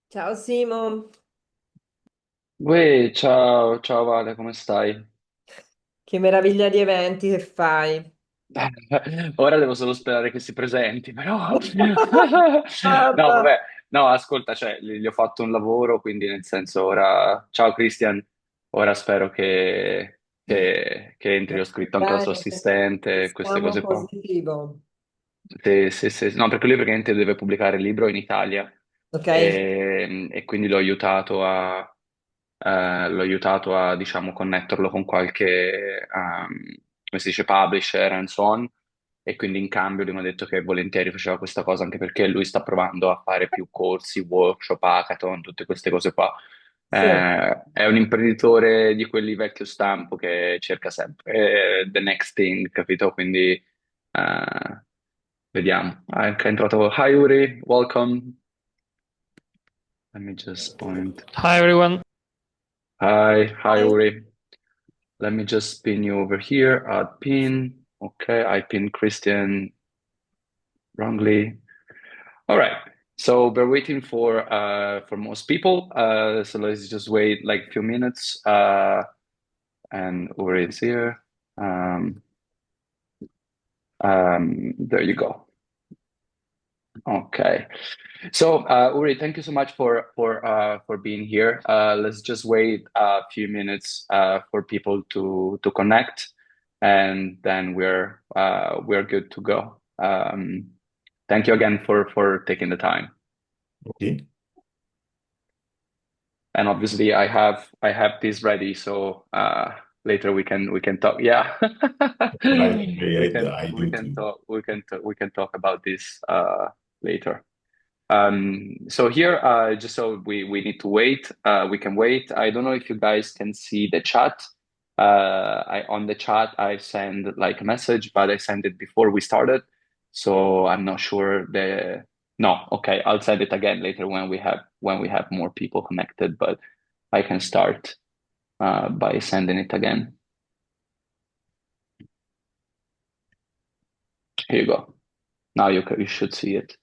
Ciao Simo, Uè, ciao, ciao Vale, come stai? che meraviglia di eventi che fai. Ora devo solo sperare che si presenti, però... No, Guarda. vabbè, no, ascolta, cioè, gli ho fatto un lavoro, quindi nel senso ora... Ciao Christian, ora spero che entri, ho scritto anche al suo Bene, assistente, queste siamo cose qua. positivo. No, perché lui praticamente deve pubblicare il libro in Italia Ok? e quindi l'ho aiutato a, diciamo, connetterlo con qualche, come si dice, publisher and so on. E quindi in cambio lui mi ha detto che volentieri faceva questa cosa anche perché lui sta provando a fare più corsi, workshop, hackathon, tutte queste cose qua. Sì. È un imprenditore di quelli vecchio stampo che cerca sempre the next thing, capito? Quindi vediamo. Ah, è anche entrato. Hi Uri, welcome. Let me just point. Hi everyone. Hi Dai. Uri. Let me just pin you over here. Add pin. Okay, I pin Christian wrongly. All right. So we're waiting for most people. So let's just wait like a few minutes. And Uri is here. Um, there you go. Okay. So, Uri, thank you so much for being here. Let's just wait a few minutes for people to connect, and then we're good to go. Thank you again for taking the time. Okay. And obviously, I have this ready, so later we can talk. Yeah, Right. we Great. can I we do can too. talk we can talk about this later. So here, just so we need to wait, we can wait. I don't know if you guys can see the chat. On the chat I send like a message, but I sent it before we started, so I'm not sure the. No, okay, I'll send it again later when we have more people connected, but I can start by sending it again. Here you go. Now you should see it.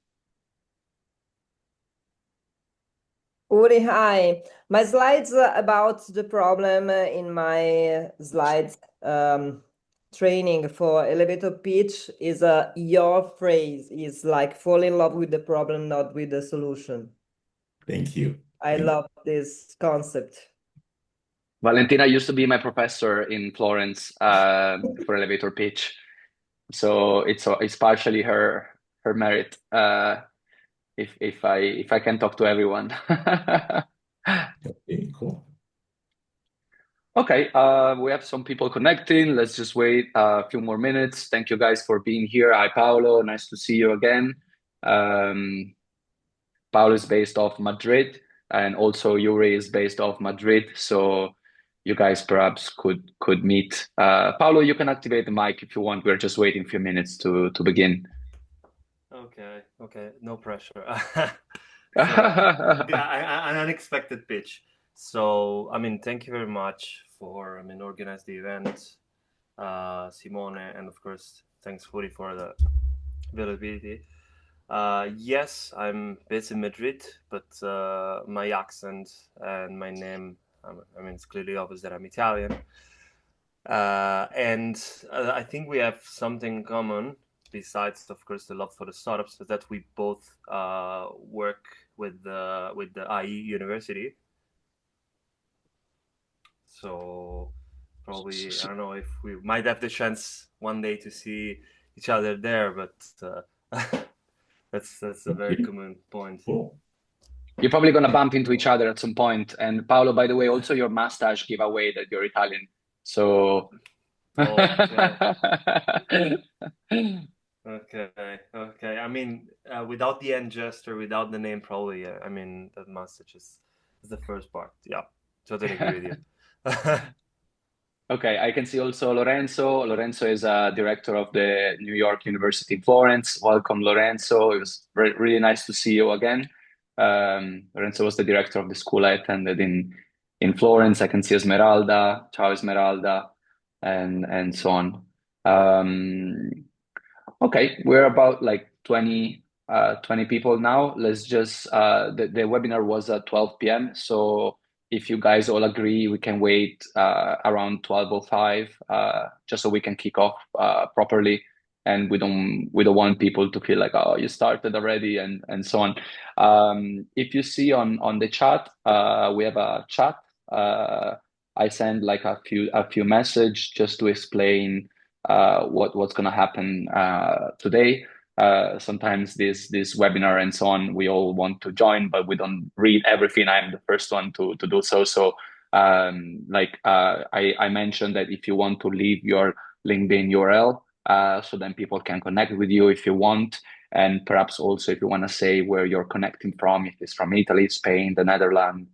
Uri, hi. My slides about the problem in my slides training for elevator pitch is your phrase is like fall in love with the problem, not with the solution. Thank you. I Thank love this concept. Valentina used to be my professor in Florence for elevator pitch, so it's partially her merit. If I can talk to everyone. you. Okay, cool. Okay, we have some people connecting. Let's just wait a few more minutes. Thank you guys for being here. Hi, Paolo. Nice to see you again. Um, Paolo is based off Madrid, and also Yuri is based off Madrid. So you guys perhaps could meet. Paolo, you can activate the mic if you want. We're just waiting a few minutes to begin. Okay, okay, no pressure. So, an unexpected pitch. So, I mean, thank you very much for, organize the event, Simone, and of course, thanks, Furi, for the availability. Yes, I'm based in Madrid, but my accent and my name, it's clearly obvious that I'm Italian. And I think we have something in common, besides, of course, the love for the startups, is that we both work with the IE University. So probably, I don't know if we might have the chance one day to see each other there, but that's a very Okay, common point. cool. You're probably gonna bump into each other at some point. And Paolo, by the way, also your mustache give away that you're Italian. So Okay. Okay, okay. Without the end gesture, without the name, probably. That message is the first part. Yeah, totally agree with you. Okay, I can see also Lorenzo. Lorenzo is a director of the New York University in Florence. Welcome, Lorenzo. It was really nice to see you again. Lorenzo was the director of the school I attended in Florence. I can see Esmeralda, ciao Esmeralda, and so on. Okay, we're about like 20 people now. Let's just the webinar was at 12 p.m. So if you guys all agree, we can wait around 12:05 just so we can kick off properly, and we don't want people to feel like, oh, you started already and so on. If you see on the chat, we have a chat. I send like a few message just to explain what's going to happen today. Sometimes this webinar and so on, we all want to join, but we don't read everything. I'm the first one to do so. So I mentioned that if you want to leave your LinkedIn URL, so then people can connect with you if you want. And perhaps also if you want to say where you're connecting from, if it's from Italy, Spain, the Netherlands,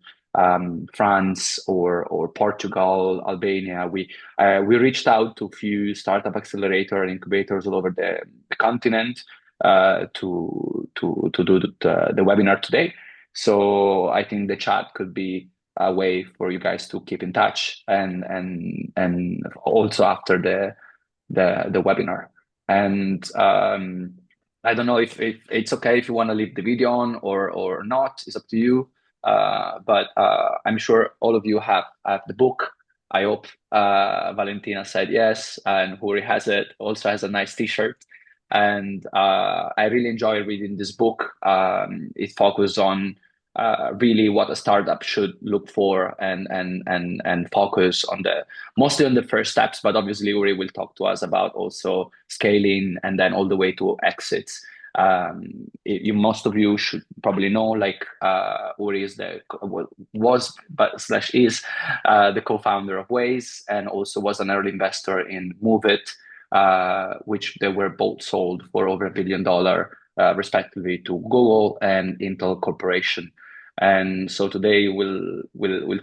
France, or Portugal, Albania. We reached out to a few startup accelerator and incubators all over the continent to do the webinar today. So I think the chat could be a way for you guys to keep in touch and also after the webinar. And I don't know if it's okay if you want to leave the video on or not. It's up to you. But I'm sure all of you have the book. I hope Valentina said yes, and Uri has it. Also has a nice T-shirt, and I really enjoy reading this book. It focuses on really what a startup should look for and focus on mostly on the first steps. But obviously, Uri will talk to us about also scaling and then all the way to exits. Most of you should probably know, like Uri is was but slash is the co-founder of Waze, and also was an early investor in Moovit, which they were both sold for over $1 billion, respectively, to Google and Intel Corporation. And so today will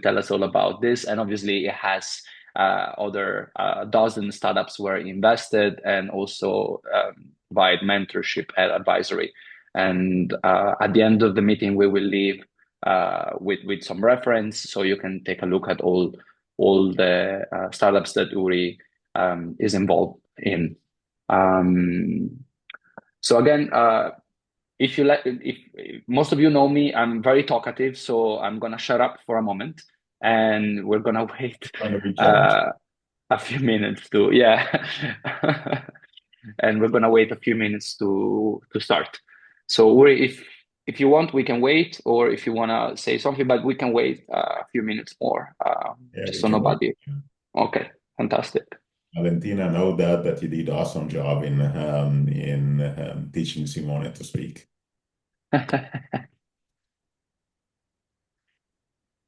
tell us all about this, and obviously it has other dozen startups were invested and also provide mentorship and advisory. And at the end of the meeting, we will leave with some reference, so you can take a look at all the startups that Uri is involved in. So again, if most of you know me, I'm very talkative, so I'm gonna shut up for a moment, and we're gonna wait a few minutes and we're gonna wait a few minutes to start. So Uri, if you want, we can wait, or if you wanna say something, but we can wait a few minutes more, just so nobody. Okay, fantastic. Valentina, know that you did an awesome job in teaching Simone to speak.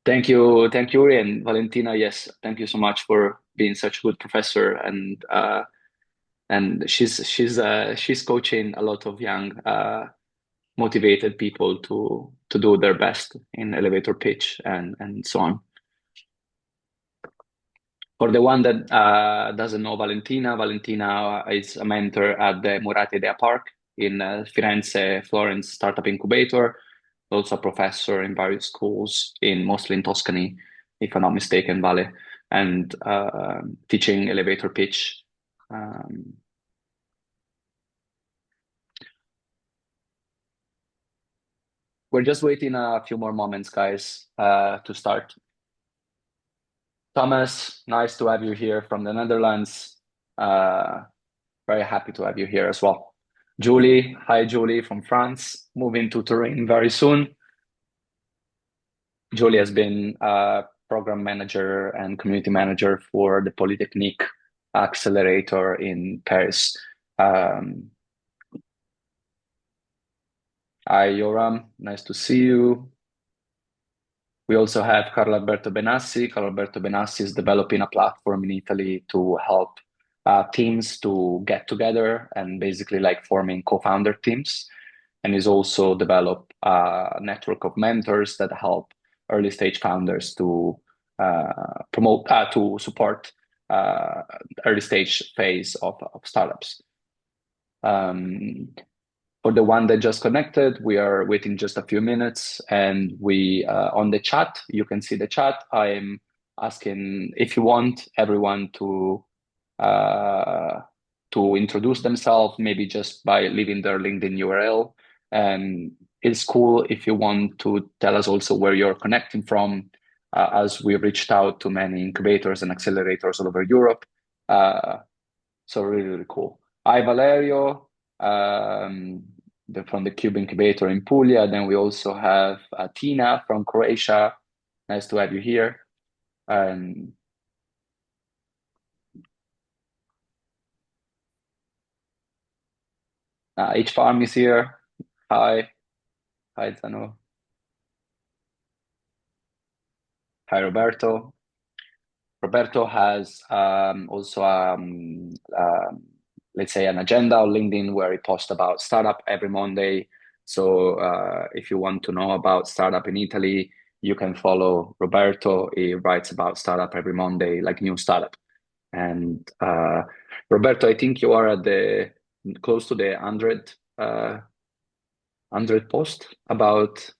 Thank you, Uri, and Valentina. Yes, thank you so much for being such a good professor, and she's coaching a lot of young, motivated people to do their best in elevator pitch and so on. For the one that doesn't know Valentina is a mentor at the Murate Idea Park in Firenze, Florence Startup Incubator. Also a professor in various schools, mostly in Tuscany, if I'm not mistaken, Vale, and teaching elevator pitch. We're just waiting a few more moments, guys, to start. Thomas, nice to have you here from the Netherlands. Very happy to have you here as well. Julie, hi Julie from France, moving to Turin very soon. Julie has been a program manager and community manager for the Polytechnique Accelerator in Paris. Hi Yoram, nice to see you. We also have Carlo Alberto Benassi. Carlo Alberto Benassi is developing a platform in Italy to help teams to get together and basically like forming co-founder teams. And he's also developed a network of mentors that help early stage founders to to support early stage phase of startups. For the one that just connected, we are waiting just a few minutes, and we on the chat, you can see the chat. I'm asking if you want everyone to introduce themselves, maybe just by leaving their LinkedIn URL. And it's cool if you want to tell us also where you're connecting from, as we reached out to many incubators and accelerators all over Europe. So really, really cool. Hi, Valerio, from the Cube Incubator in Puglia. Then we also have Tina from Croatia. Nice to have you here. H Farm is here. Hi. Hi, Zano. Hi, Roberto. Roberto has also, let's say, an agenda on LinkedIn where he posts about startup every Monday. So if you want to know about startup in Italy, you can follow Roberto. He writes about startup every Monday, like new startup. And Roberto, I think you are at close to the 100 post about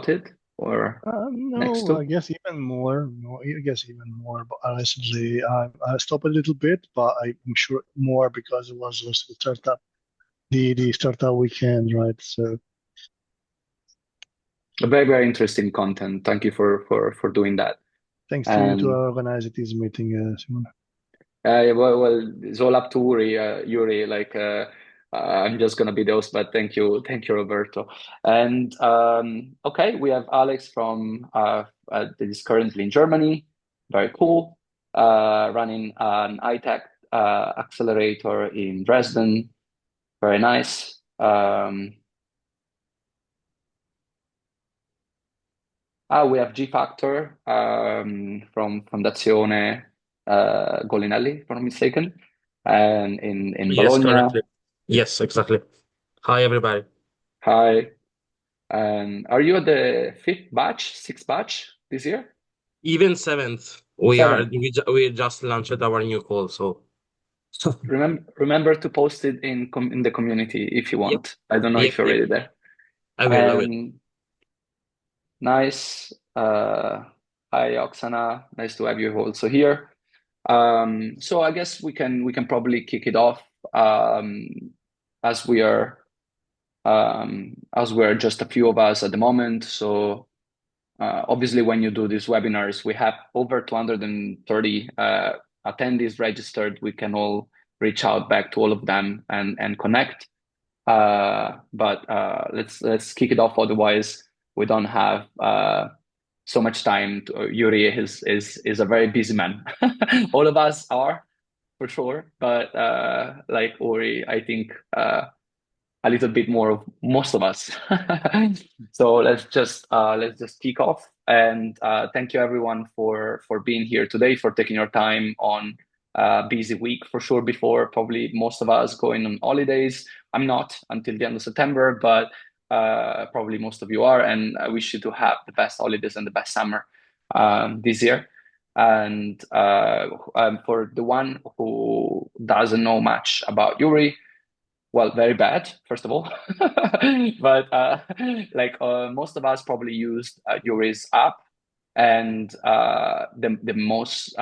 it, or next No, to? I guess even more. No, I guess even more. But recently, I stopped a little bit, but I'm sure more because it was also the startup weekend, right? So Very, very interesting content. Thank you for doing that. thanks And to organize this meeting, Simone. well, it's all up to Uri. Like I'm just gonna be the host, but thank you, Roberto. And okay, we have Alex from that is currently in Germany. Very cool. Running an iTech accelerator in Dresden. Very nice. We have G Factor from Fondazione Golinelli, if I'm not mistaken, and in Yes, Bologna. correctly. Yes, exactly. Hi, everybody. Hi. And are you at the sixth batch this year? Even seventh, Seventh. we just launched our new call, so Remember to post it in the community if you yep, want. I don't know yep, if you're yep. already there. I will. Nice. Hi, Oksana. Nice to have you also here. So I guess we can probably kick it off as we are just a few of us at the moment. So obviously, when you do these webinars, we have over 230 attendees registered. We can all reach out back to all of them and connect. But let's kick it off. Otherwise, we don't have so much time. Yuri is a very busy man. All of us are for sure, but like Uri, I think a little bit more of most of us. So let's just kick off, and thank you everyone for being here today, for taking your time on a busy week for sure. Before probably most of us going on holidays. I'm not until the end of September, but probably most of you are, and I wish you to have the best holidays and the best summer this year. And for the one who doesn't know much about Yuri, well, very bad, first of all. But like most of us probably used Yuri's app, and the most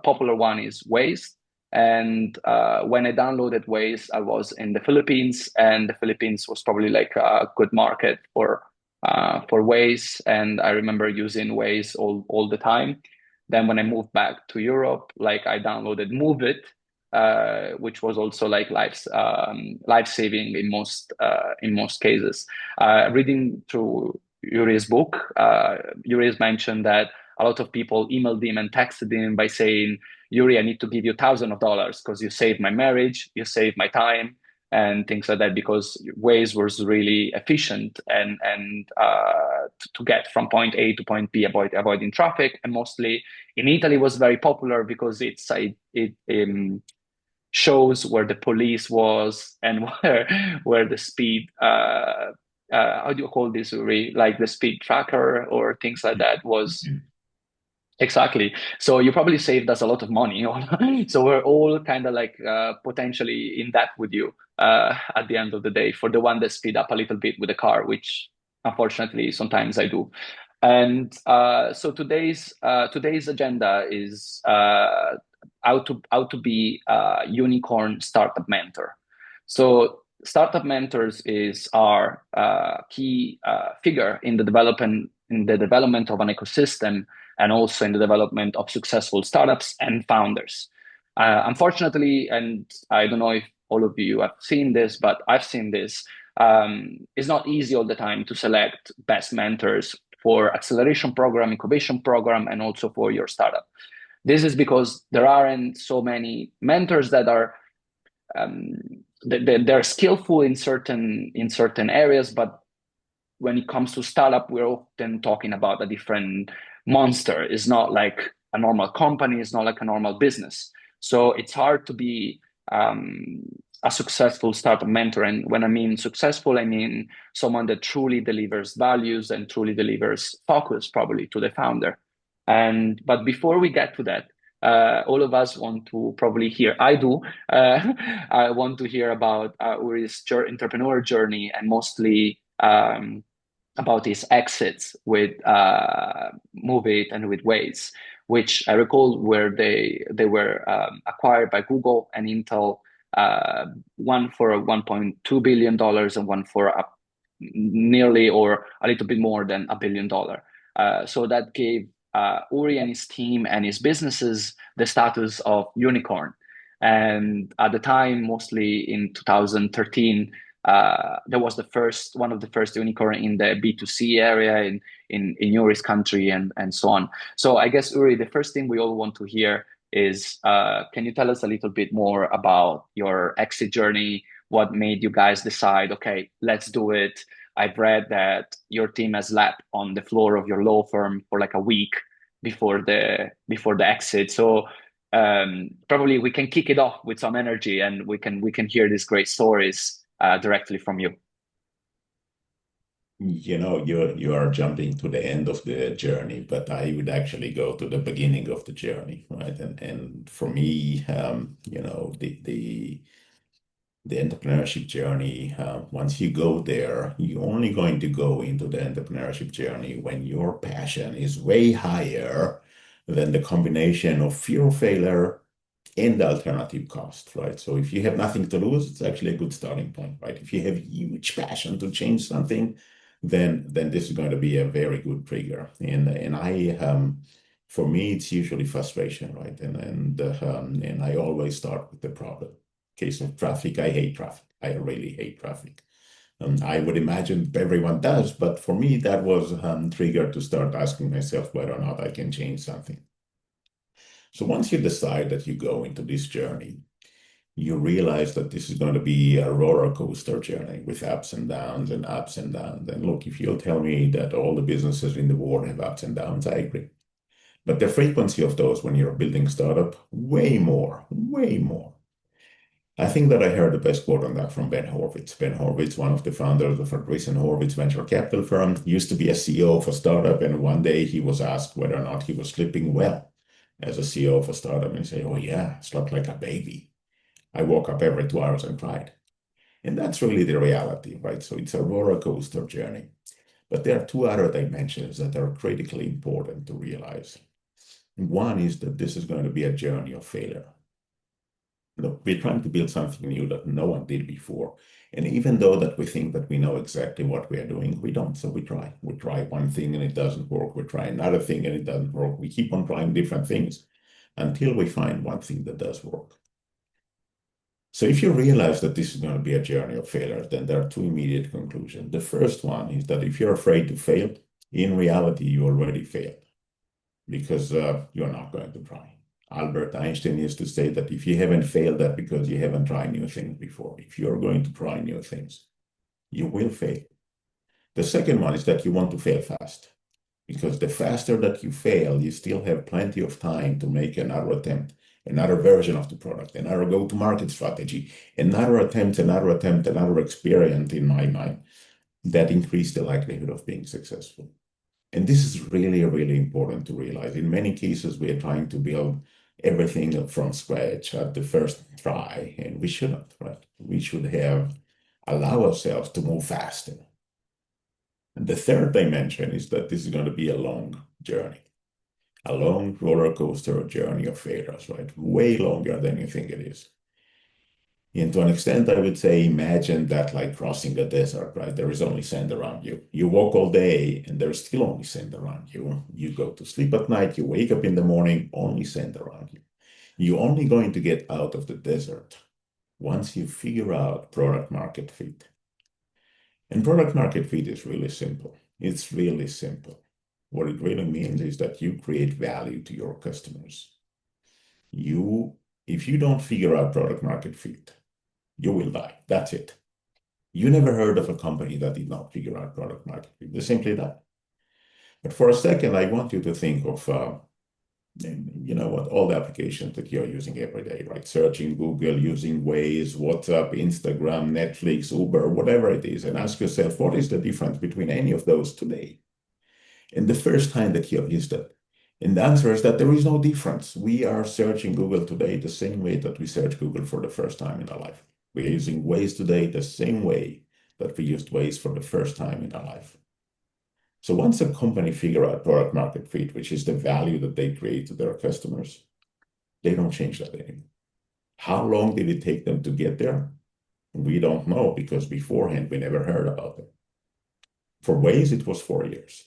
popular one is Waze. And when I downloaded Waze, I was in the Philippines, and the Philippines was probably like a good market for Waze, and I remember using Waze all the time. Then when I moved back to Europe, like I downloaded Moovit, which was also like life saving in most cases. Reading through Yuri's book, Yuri's mentioned that a lot of people emailed him and texted him by saying, "Yuri, I need to give you thousands of dollars because you saved my marriage, you saved my time." And things like that, because Waze was really efficient and to get from point A to point B, avoiding traffic, and mostly in Italy was very popular because it shows where the police was and where the speed how do you call this, Uri? Like the speed tracker or things like that Exactly. So you probably saved us a lot of money. So we're all kind of like potentially in debt with you at the end of the day for the one that speed up a little bit with the car, which unfortunately sometimes I do. And so today's agenda is how to be a unicorn startup mentor. So startup mentors is our key figure in the development of an ecosystem and also in the development of successful startups and founders. Unfortunately, and I don't know if all of you have seen this, but I've seen this, it's not easy all the time to select best mentors for acceleration program, incubation program, and also for your startup. This is because there aren't so many mentors that are they're skillful in certain areas, but when it comes to startup, we're often talking about a different monster. It's not like a normal company. It's not like a normal business. So it's hard to be a successful startup mentor. And when I mean successful, I mean someone that truly delivers values and truly delivers focus probably to the founder. But before we get to that, all of us want to probably hear, I do, I want to hear about Uri's entrepreneur journey and mostly about his exits with Moovit and with Waze, which I recall where they were acquired by Google and Intel, one for $1.2 billion and one for nearly or a little bit more than $1 billion. So that gave Uri and his team and his businesses the status of unicorn. And at the time, mostly in 2013, there was one of the first unicorn in the B2C area in Uri's country and so on. So I guess, Uri, the first thing we all want to hear is, can you tell us a little bit more about your exit journey? What made you guys decide, okay, let's do it? I've read that your team has slept on the floor of your law firm for like a week before the exit. So probably we can kick it off with some energy and we can hear these great stories directly from you. You are jumping to the end of the journey, but I would actually go to the beginning of the journey, right? And for me, the entrepreneurship journey, once you go there, you're only going to go into the entrepreneurship journey when your passion is way higher than the combination of fear of failure and the alternative cost, right? So if you have nothing to lose, it's actually a good starting point, right? If you have huge passion to change something, then this is going to be a very good trigger. And I for me, it's usually frustration, right? And I always start with the problem. Case of traffic, I hate traffic. I really hate traffic. I would imagine everyone does, but for me, that was triggered to start asking myself whether or not I can change something. So once you decide that you go into this journey, you realize that this is going to be a roller coaster journey with ups and downs and ups and downs. And look, if you'll tell me that all the businesses in the world have ups and downs, I agree. But the frequency of those when you're building a startup, way more, way more. I think that I heard the best quote on that from Ben Horowitz. Ben Horowitz, one of the founders of Andreessen Horowitz venture capital firm, used to be a CEO of a startup. And one day he was asked whether or not he was sleeping well as a CEO of a startup. And he said, oh yeah, slept like a baby. I woke up every 2 hours and cried. And that's really the reality, right? So it's a roller coaster journey. But there are two other dimensions that are critically important to realize. One is that this is going to be a journey of failure. Look, we're trying to build something new that no one did before. And even though that we think that we know exactly what we are doing, we don't. So we try. We try one thing and it doesn't work. We try another thing and it doesn't work. We keep on trying different things until we find one thing that does work. So if you realize that this is going to be a journey of failure, then there are two immediate conclusions. The first one is that if you're afraid to fail, in reality, you already failed because you're not going to try. Albert Einstein used to say that if you haven't failed, that's because you haven't tried new things before. If you're going to try new things, you will fail. The second one is that you want to fail fast, because the faster that you fail, you still have plenty of time to make another attempt, another version of the product, another go-to-market strategy, another attempt, another experience in my mind that increase the likelihood of being successful. And this is really, really important to realize. In many cases, we are trying to build everything from scratch at the first try, and we shouldn't, right? We should allow ourselves to move faster. And the third dimension is that this is going to be a long journey, a long roller coaster journey of failures, right? Way longer than you think it is. And to an extent, I would say, imagine that like crossing a desert, right? There is only sand around you. You walk all day and there's still only sand around you. You go to sleep at night, you wake up in the morning, only sand around you. You're only going to get out of the desert once you figure out product market fit. And product market fit is really simple. It's really simple. What it really means is that you create value to your customers. If you don't figure out product market fit, you will die. That's it. You never heard of a company that did not figure out product market fit. They simply die. But for a second, I want you to think of, all the applications that you're using every day, right? Searching Google, using Waze, WhatsApp, Instagram, Netflix, Uber, whatever it is, and ask yourself, what is the difference between any of those today and the first time that you have used it? And the answer is that there is no difference. We are searching Google today the same way that we search Google for the first time in our life. We're using Waze today the same way that we used Waze for the first time in our life. So once a company figure out product market fit, which is the value that they create to their customers, they don't change that anymore. How long did it take them to get there? We don't know, because beforehand we never heard about it. For Waze, it was 4 years.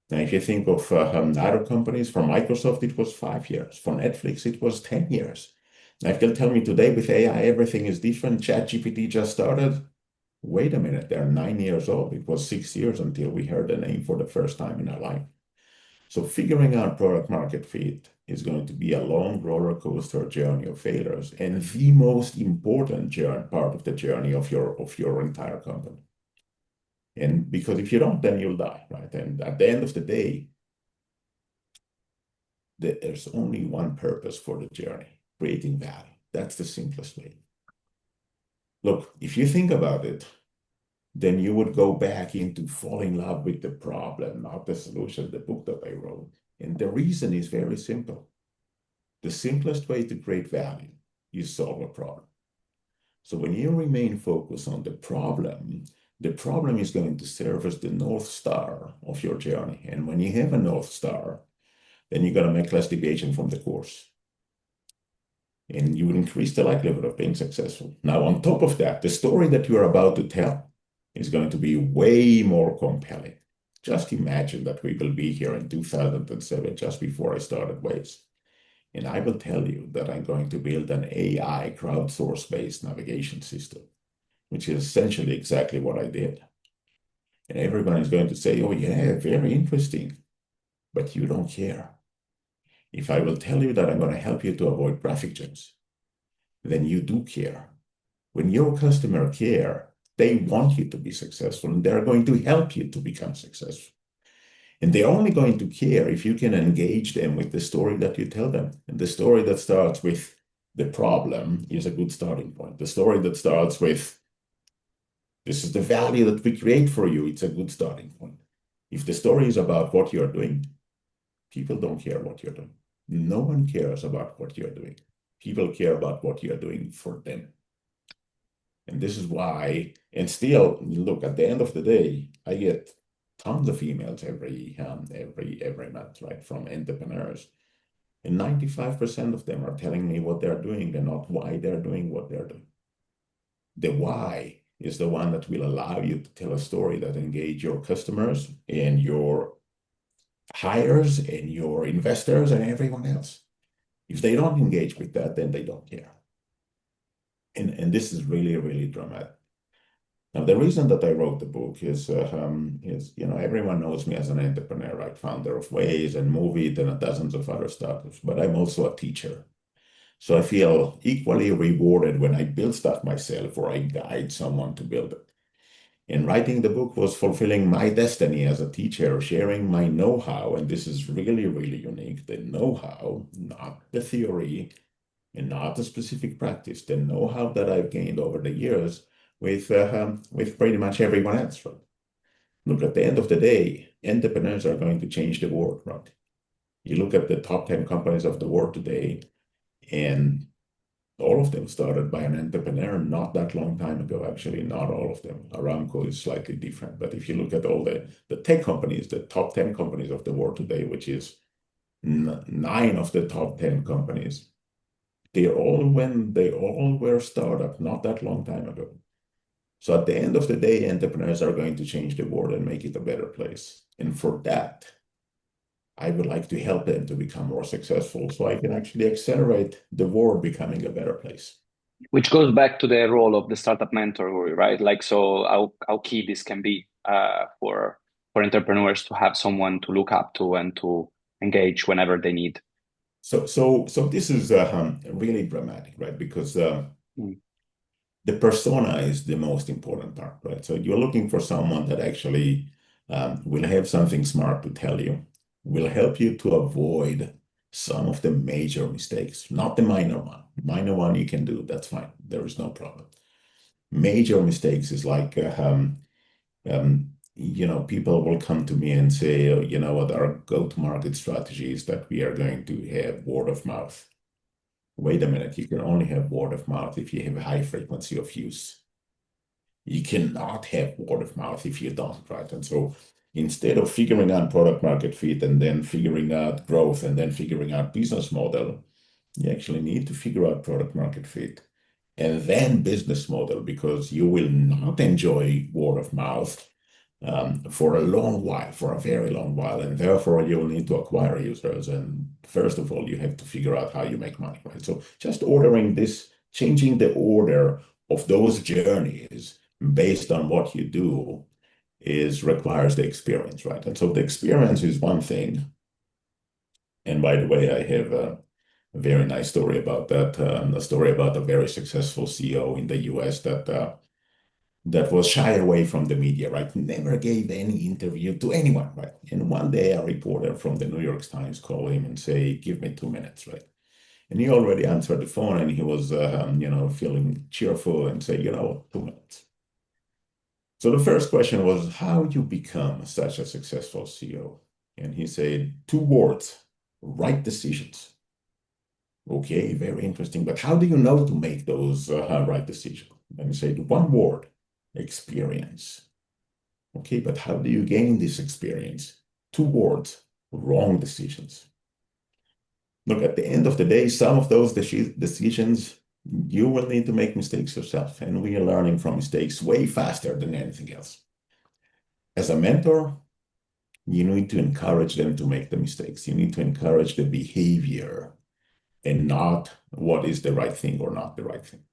Now, if you think of other companies, for Microsoft, it was 5 years. For Netflix, it was 10 years. Now, if you'll tell me today with AI, everything is different, ChatGPT just started. Wait a minute, they're 9 years old. It was 6 years until we heard the name for the first time in our life. So figuring out product market fit is going to be a long roller coaster journey of failures, and the most important part of the journey of your entire company. And because if you don't, then you'll die, right? And at the end of the day, there's only one purpose for the journey: creating value. That's the simplest way. Look, if you think about it, then you would go back into fall in love with the problem, not the solution, the book that I wrote. And the reason is very simple. The simplest way to create value is solve a problem. So when you remain focused on the problem is going to serve as the North Star of your journey. And when you have a North Star, then you're going to make less deviation from the course. And you will increase the likelihood of being successful. Now, on top of that, the story that you're about to tell is going to be way more compelling. Just imagine that we will be here in 2007, just before I started Waze. And I will tell you that I'm going to build an AI crowdsource-based navigation system, which is essentially exactly what I did. And everyone is going to say, oh yeah, very interesting, but you don't care. If I will tell you that I'm going to help you to avoid traffic jams, then you do care. When your customer care, they want you to be successful, and they're going to help you to become successful. And they're only going to care if you can engage them with the story that you tell them. And the story that starts with the problem is a good starting point. The story that starts with, this is the value that we create for you, it's a good starting point. If the story is about what you're doing, people don't care what you're doing. No one cares about what you're doing. People care about what you're doing for them. And this is why, and still, look, at the end of the day, I get tons of emails every month, right, from entrepreneurs. And 95% of them are telling me what they're doing and not why they're doing what they're doing. The why is the one that will allow you to tell a story that engage your customers and your hires and your investors and everyone else. If they don't engage with that, then they don't care. And this is really, really dramatic. Now, the reason that I wrote the book is everyone knows me as an entrepreneur, right? Founder of Waze and Moovit and dozens of other startups, but I'm also a teacher. So I feel equally rewarded when I build stuff myself or I guide someone to build it. And writing the book was fulfilling my destiny as a teacher, sharing my know-how, and this is really, really unique, the know-how, not the theory, and not the specific practice, the know-how that I've gained over the years with pretty much everyone else. Right? Look, at the end of the day, entrepreneurs are going to change the world, right? You look at the top 10 companies of the world today, and all of them started by an entrepreneur not that long time ago. Actually, not all of them. Aramco is slightly different. But if you look at all the tech companies, the top 10 companies of the world today, which is 9 of the top 10 companies, they all were startup not that long time ago. So at the end of the day, entrepreneurs are going to change the world and make it a better place. And for that, I would like to help them to become more successful so I can actually accelerate the world becoming a better place. Which goes back to the role of the startup mentor, Uri, right? Like, so how key this can be for entrepreneurs to have someone to look up to and to engage whenever they need. So this is really dramatic, right? Because Mm. the persona is the most important part, right? So you're looking for someone that actually will have something smart to tell you, will help you to avoid some of the major mistakes, not the minor one. Minor one you can do, that's fine. There is no problem. Major mistakes is like, people will come to me and say, oh, you know what, our go-to-market strategy is that we are going to have word of mouth. Wait a minute, you can only have word of mouth if you have a high frequency of use. You cannot have word of mouth if you don't, right? And so instead of figuring out product market fit and then figuring out growth and then figuring out business model, you actually need to figure out product market fit and then business model, because you will not enjoy word of mouth for a long while, for a very long while, and therefore you'll need to acquire users. And first of all, you have to figure out how you make money, right? So just ordering this, changing the order of those journeys based on what you do requires the experience, right? And so the experience is one thing. And by the way, I have a very nice story about that, a story about a very successful CEO in the US that was shy away from the media, right? Never gave any interview to anyone, right? And one day a reporter from the New York Times called him and say, give me 2 minutes, right? And he already answered the phone and he was, feeling cheerful and say, 2 minutes. So the first question was, how you become such a successful CEO? And he said, 2 words, right decisions. Okay, very interesting. But how do you know to make those right decisions? And he said, 1 word, experience. Okay, but how do you gain this experience? 2 words, wrong decisions. Look, at the end of the day, some of those decisions, you will need to make mistakes yourself. And we are learning from mistakes way faster than anything else. As a mentor, you need to encourage them to make the mistakes. You need to encourage the behavior and not what is the right thing or not the right thing.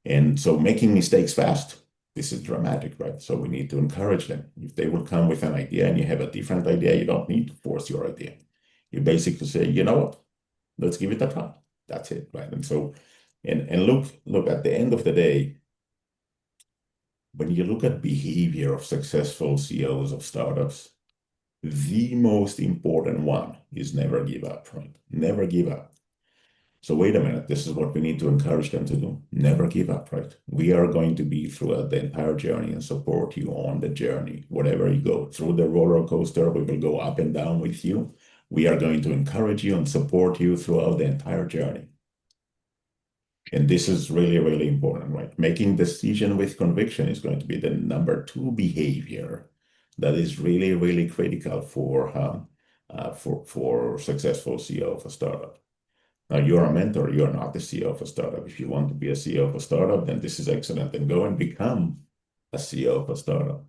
And so making mistakes fast, this is dramatic, right? So we need to encourage them. If they will come with an idea and you have a different idea, you don't need to force your idea. You basically say, you know what, let's give it a try. That's it, right? And so, and look, at the end of the day, when you look at behavior of successful CEOs of startups, the most important one is never give up, right? Never give up. So wait a minute, this is what we need to encourage them to do. Never give up, right? We are going to be throughout the entire journey and support you on the journey. Wherever you go through the roller coaster, we will go up and down with you. We are going to encourage you and support you throughout the entire journey. And this is really, really important, right? Making decision with conviction is going to be the number 2 behavior that is really, really critical for successful CEO of a startup. Now, you're a mentor, you're not the CEO of a startup. If you want to be a CEO of a startup, then this is excellent, and go and become a CEO of a startup.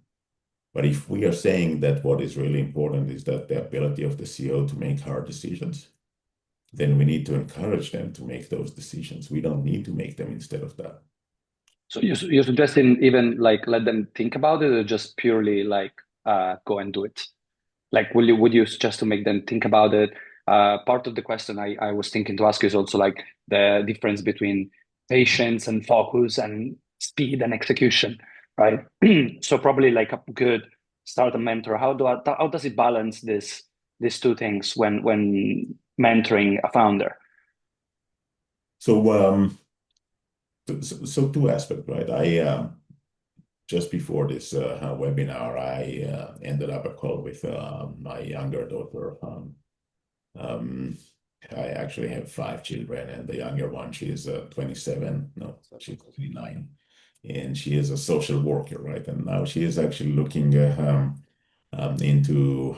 But if we are saying that what is really important is that the ability of the CEO to make hard decisions, then we need to encourage them to make those decisions. We don't need to make them instead of that. So you're suggesting even like let them think about it, or just purely like go and do it? Like, would you suggest to make them think about it? Part of the question I was thinking to ask you is also like the difference between patience and focus and speed and execution, right? So probably like a good startup mentor, how does it balance these 2 things when mentoring a founder? So 2 aspects, right? just before this webinar, I ended up a call with my younger daughter. I actually have 5 children, and the younger one, she is 27. No, she's 29, and she is a social worker, right? And now she is actually looking into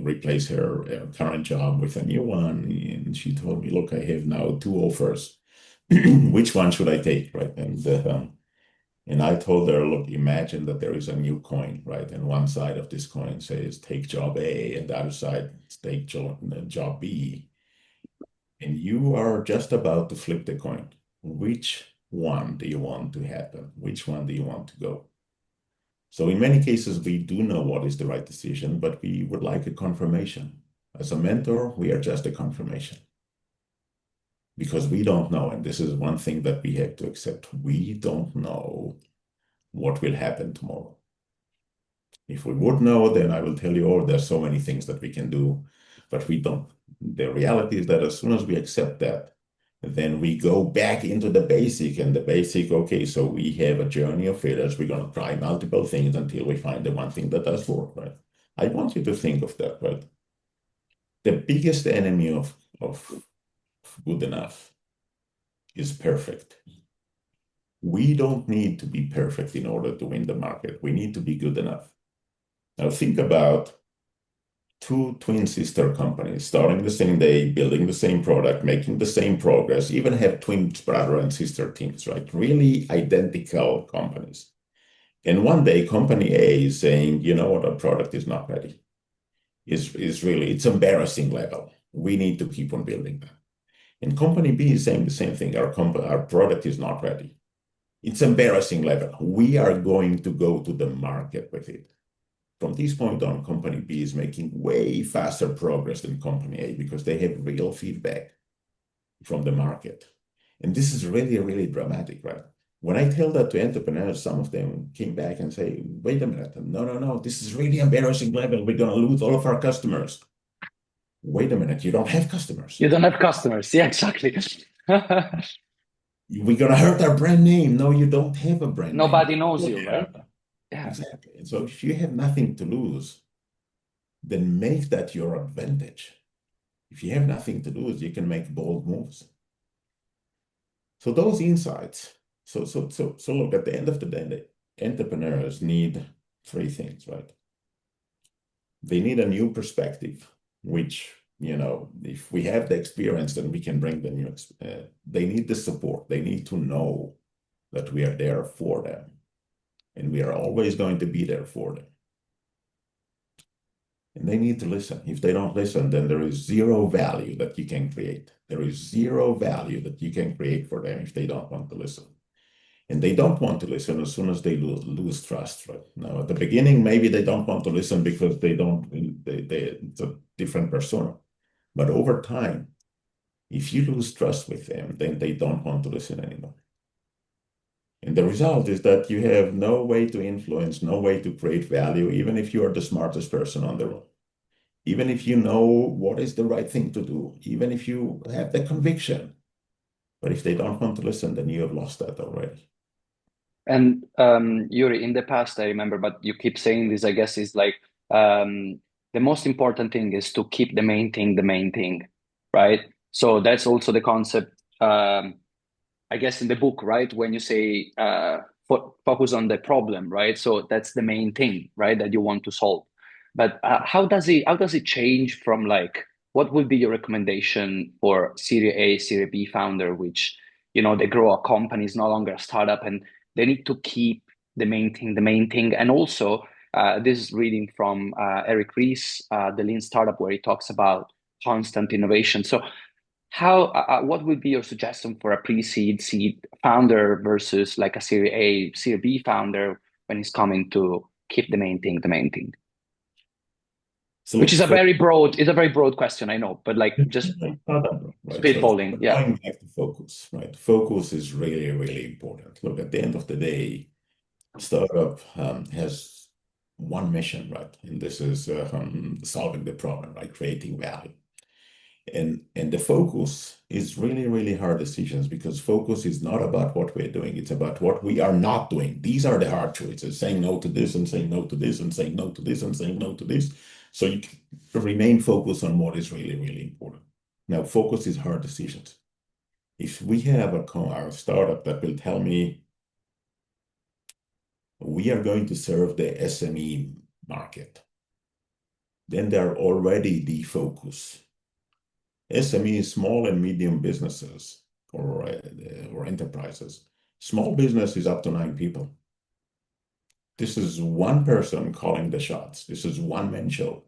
replace her current job with a new one. And she told me, "Look, I have now 2 offers. Which one should I take?" Right? And I told her, "Look, imagine that there is a new coin, right? And one side of this coin says take job A, and the other side take job B. And you are just about to flip the coin. Which one do you want to happen? Which one do you want to go?" So in many cases, we do know what is the right decision, but we would like a confirmation. As a mentor, we are just a confirmation because we don't know. And this is one thing that we have to accept. We don't know what will happen tomorrow. If we would know, then I will tell you, oh, there's so many things that we can do, but we don't. The reality is that as soon as we accept that, then we go back into the basic, and the basic, okay, so we have a journey of failures. We're going to try multiple things until we find the one thing that does work, right? I want you to think of that, right? The biggest enemy of good enough is perfect. We don't need to be perfect in order to win the market. We need to be good enough. Now think about 2 twin sister companies starting the same day, building the same product, making the same progress, even have twin brother and sister teams, right? Really identical companies. And one day company A is saying, you know what, our product is not ready. It's embarrassing level. We need to keep on building that. And company B is saying the same thing. Our product is not ready. It's embarrassing level. We are going to go to the market with it. From this point on, company B is making way faster progress than company A because they have real feedback from the market. And this is really, really dramatic, right? When I tell that to entrepreneurs, some of them came back and say, wait a minute, no, this is really embarrassing level. We're going to lose all of our customers. Wait a minute, you don't have customers. You don't have customers. Yeah, exactly. We're going to hurt our brand name. No, you don't have a brand name. Nobody knows you, right? Yeah. Exactly. And so if you have nothing to lose, then make that your advantage. If you have nothing to lose, you can make bold moves. So those insights. So look, at the end of the day, the entrepreneurs need 3 things, right? They need a new perspective, which, if we have the experience, then we can bring the new. They need the support. They need to know that we are there for them, and we are always going to be there for them. And they need to listen. If they don't listen, then there is zero value that you can create. There is zero value that you can create for them if they don't want to listen. And they don't want to listen as soon as they lose trust, right? Now, at the beginning, maybe they don't want to listen because it's a different persona. But over time, if you lose trust with them, then they don't want to listen anymore. And the result is that you have no way to influence, no way to create value, even if you are the smartest person on the room. Even if you know what is the right thing to do, even if you have the conviction. But if they don't want to listen, then you have lost that already. And Yuri, in the past, I remember, but you keep saying this, I guess, is like the most important thing is to keep the main thing, right? So that's also the concept, I guess, in the book, right? When you say focus on the problem, right? So that's the main thing, right, that you want to solve. But how does it change from like, what would be your recommendation for Series A, Series B founder, which, they grow a company, is no longer a startup, and they need to keep the main thing. And also, this is reading from Eric Ries, the Lean Startup, where he talks about constant innovation. So what would be your suggestion for a pre-seed seed founder versus like a Series A, Series B founder when he's coming to keep the main thing? So which is a very broad question, I know, but like just spitballing. So yeah. Going back to focus, right? Focus is really, really important. Look, at the end of the day, startup has one mission, right? And this is solving the problem, right? Creating value. And the focus is really, really hard decisions, because focus is not about what we're doing. It's about what we are not doing. These are the hard choices, saying no to this and saying no to this and saying no to this and saying no to this. So you can remain focused on what is really, really important. Now, focus is hard decisions. If we have a startup that will tell me we are going to serve the SME market, then they're already the focus. SME is small and medium businesses or enterprises. Small business is up to 9 people. This is one person calling the shots. This is one-man show.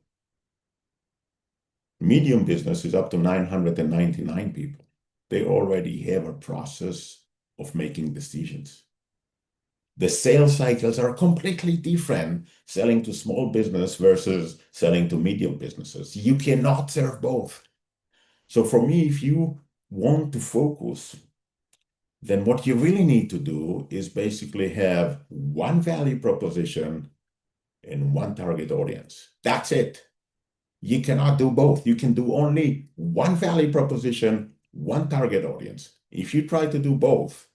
Medium business is up to 999 people. They already have a process of making decisions. The sales cycles are completely different, selling to small business versus selling to medium businesses. You cannot serve both. So for me, if you want to focus, then what you really need to do is basically have one value proposition and one target audience. That's it. You cannot do both. You can do only one value proposition, one target audience. If you try to do both,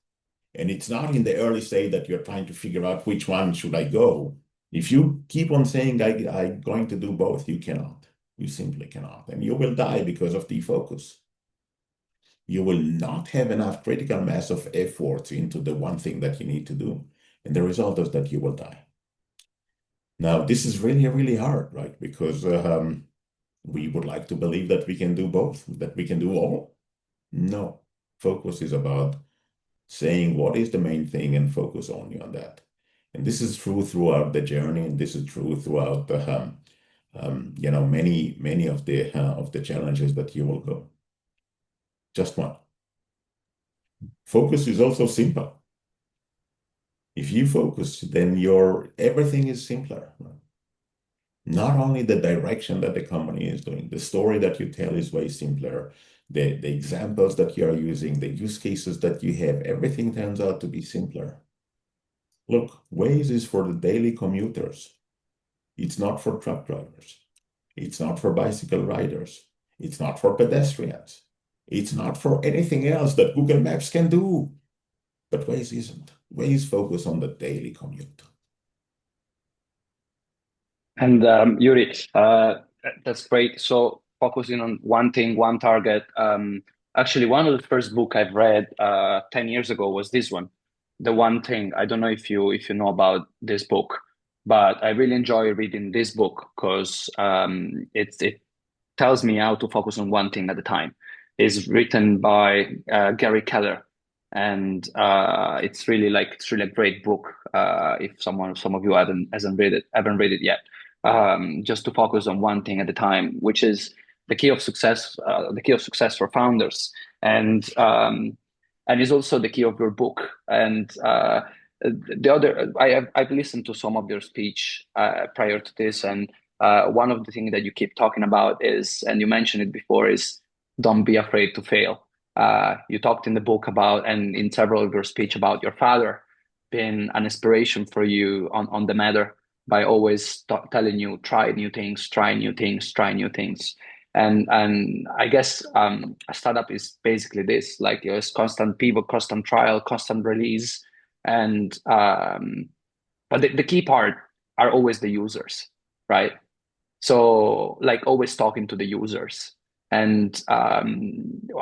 and it's not in the early stage that you're trying to figure out which one should I go, if you keep on saying I'm going to do both, you cannot. You simply cannot. And you will die because of defocus. You will not have enough critical mass of efforts into the one thing that you need to do. And the result is that you will die. Now, this is really, really hard, right? Because we would like to believe that we can do both, that we can do all. No. Focus is about saying what is the main thing and focus only on that. And this is true throughout the journey, and this is true throughout the many of the challenges that you will go. Just one. Focus is also simple. If you focus, then everything is simpler. Not only the direction that the company is doing, the story that you tell is way simpler. The examples that you are using, the use cases that you have, everything turns out to be simpler. Look, Waze is for the daily commuters. It's not for truck drivers. It's not for bicycle riders. It's not for pedestrians. It's not for anything else that Google Maps can do. But Waze isn't. Waze focus on the daily commute. And Yuri, that's great. So focusing on one thing, one target. Actually, one of the first book I've read 10 years ago was this one, The One Thing. I don't know if you know about this book, but I really enjoy reading this book because it tells me how to focus on one thing at a time. It's written by Gary Keller, and it's really a great book. If some of you haven't read it yet, just to focus on one thing at a time, which is the key of success. The key of success for founders, and is also the key of your book. And the other, I've listened to some of your speech prior to this, and one of the things that you keep talking about is, and you mentioned it before, is don't be afraid to fail. You talked in the book about, and in several of your speech, about your father being an inspiration for you on the matter, by always telling you, try new things, try new things, try new things. And I guess a startup is basically this, like it's constant pivot, constant trial, constant release. And but the key part are always the users, right? So like always talking to the users. And I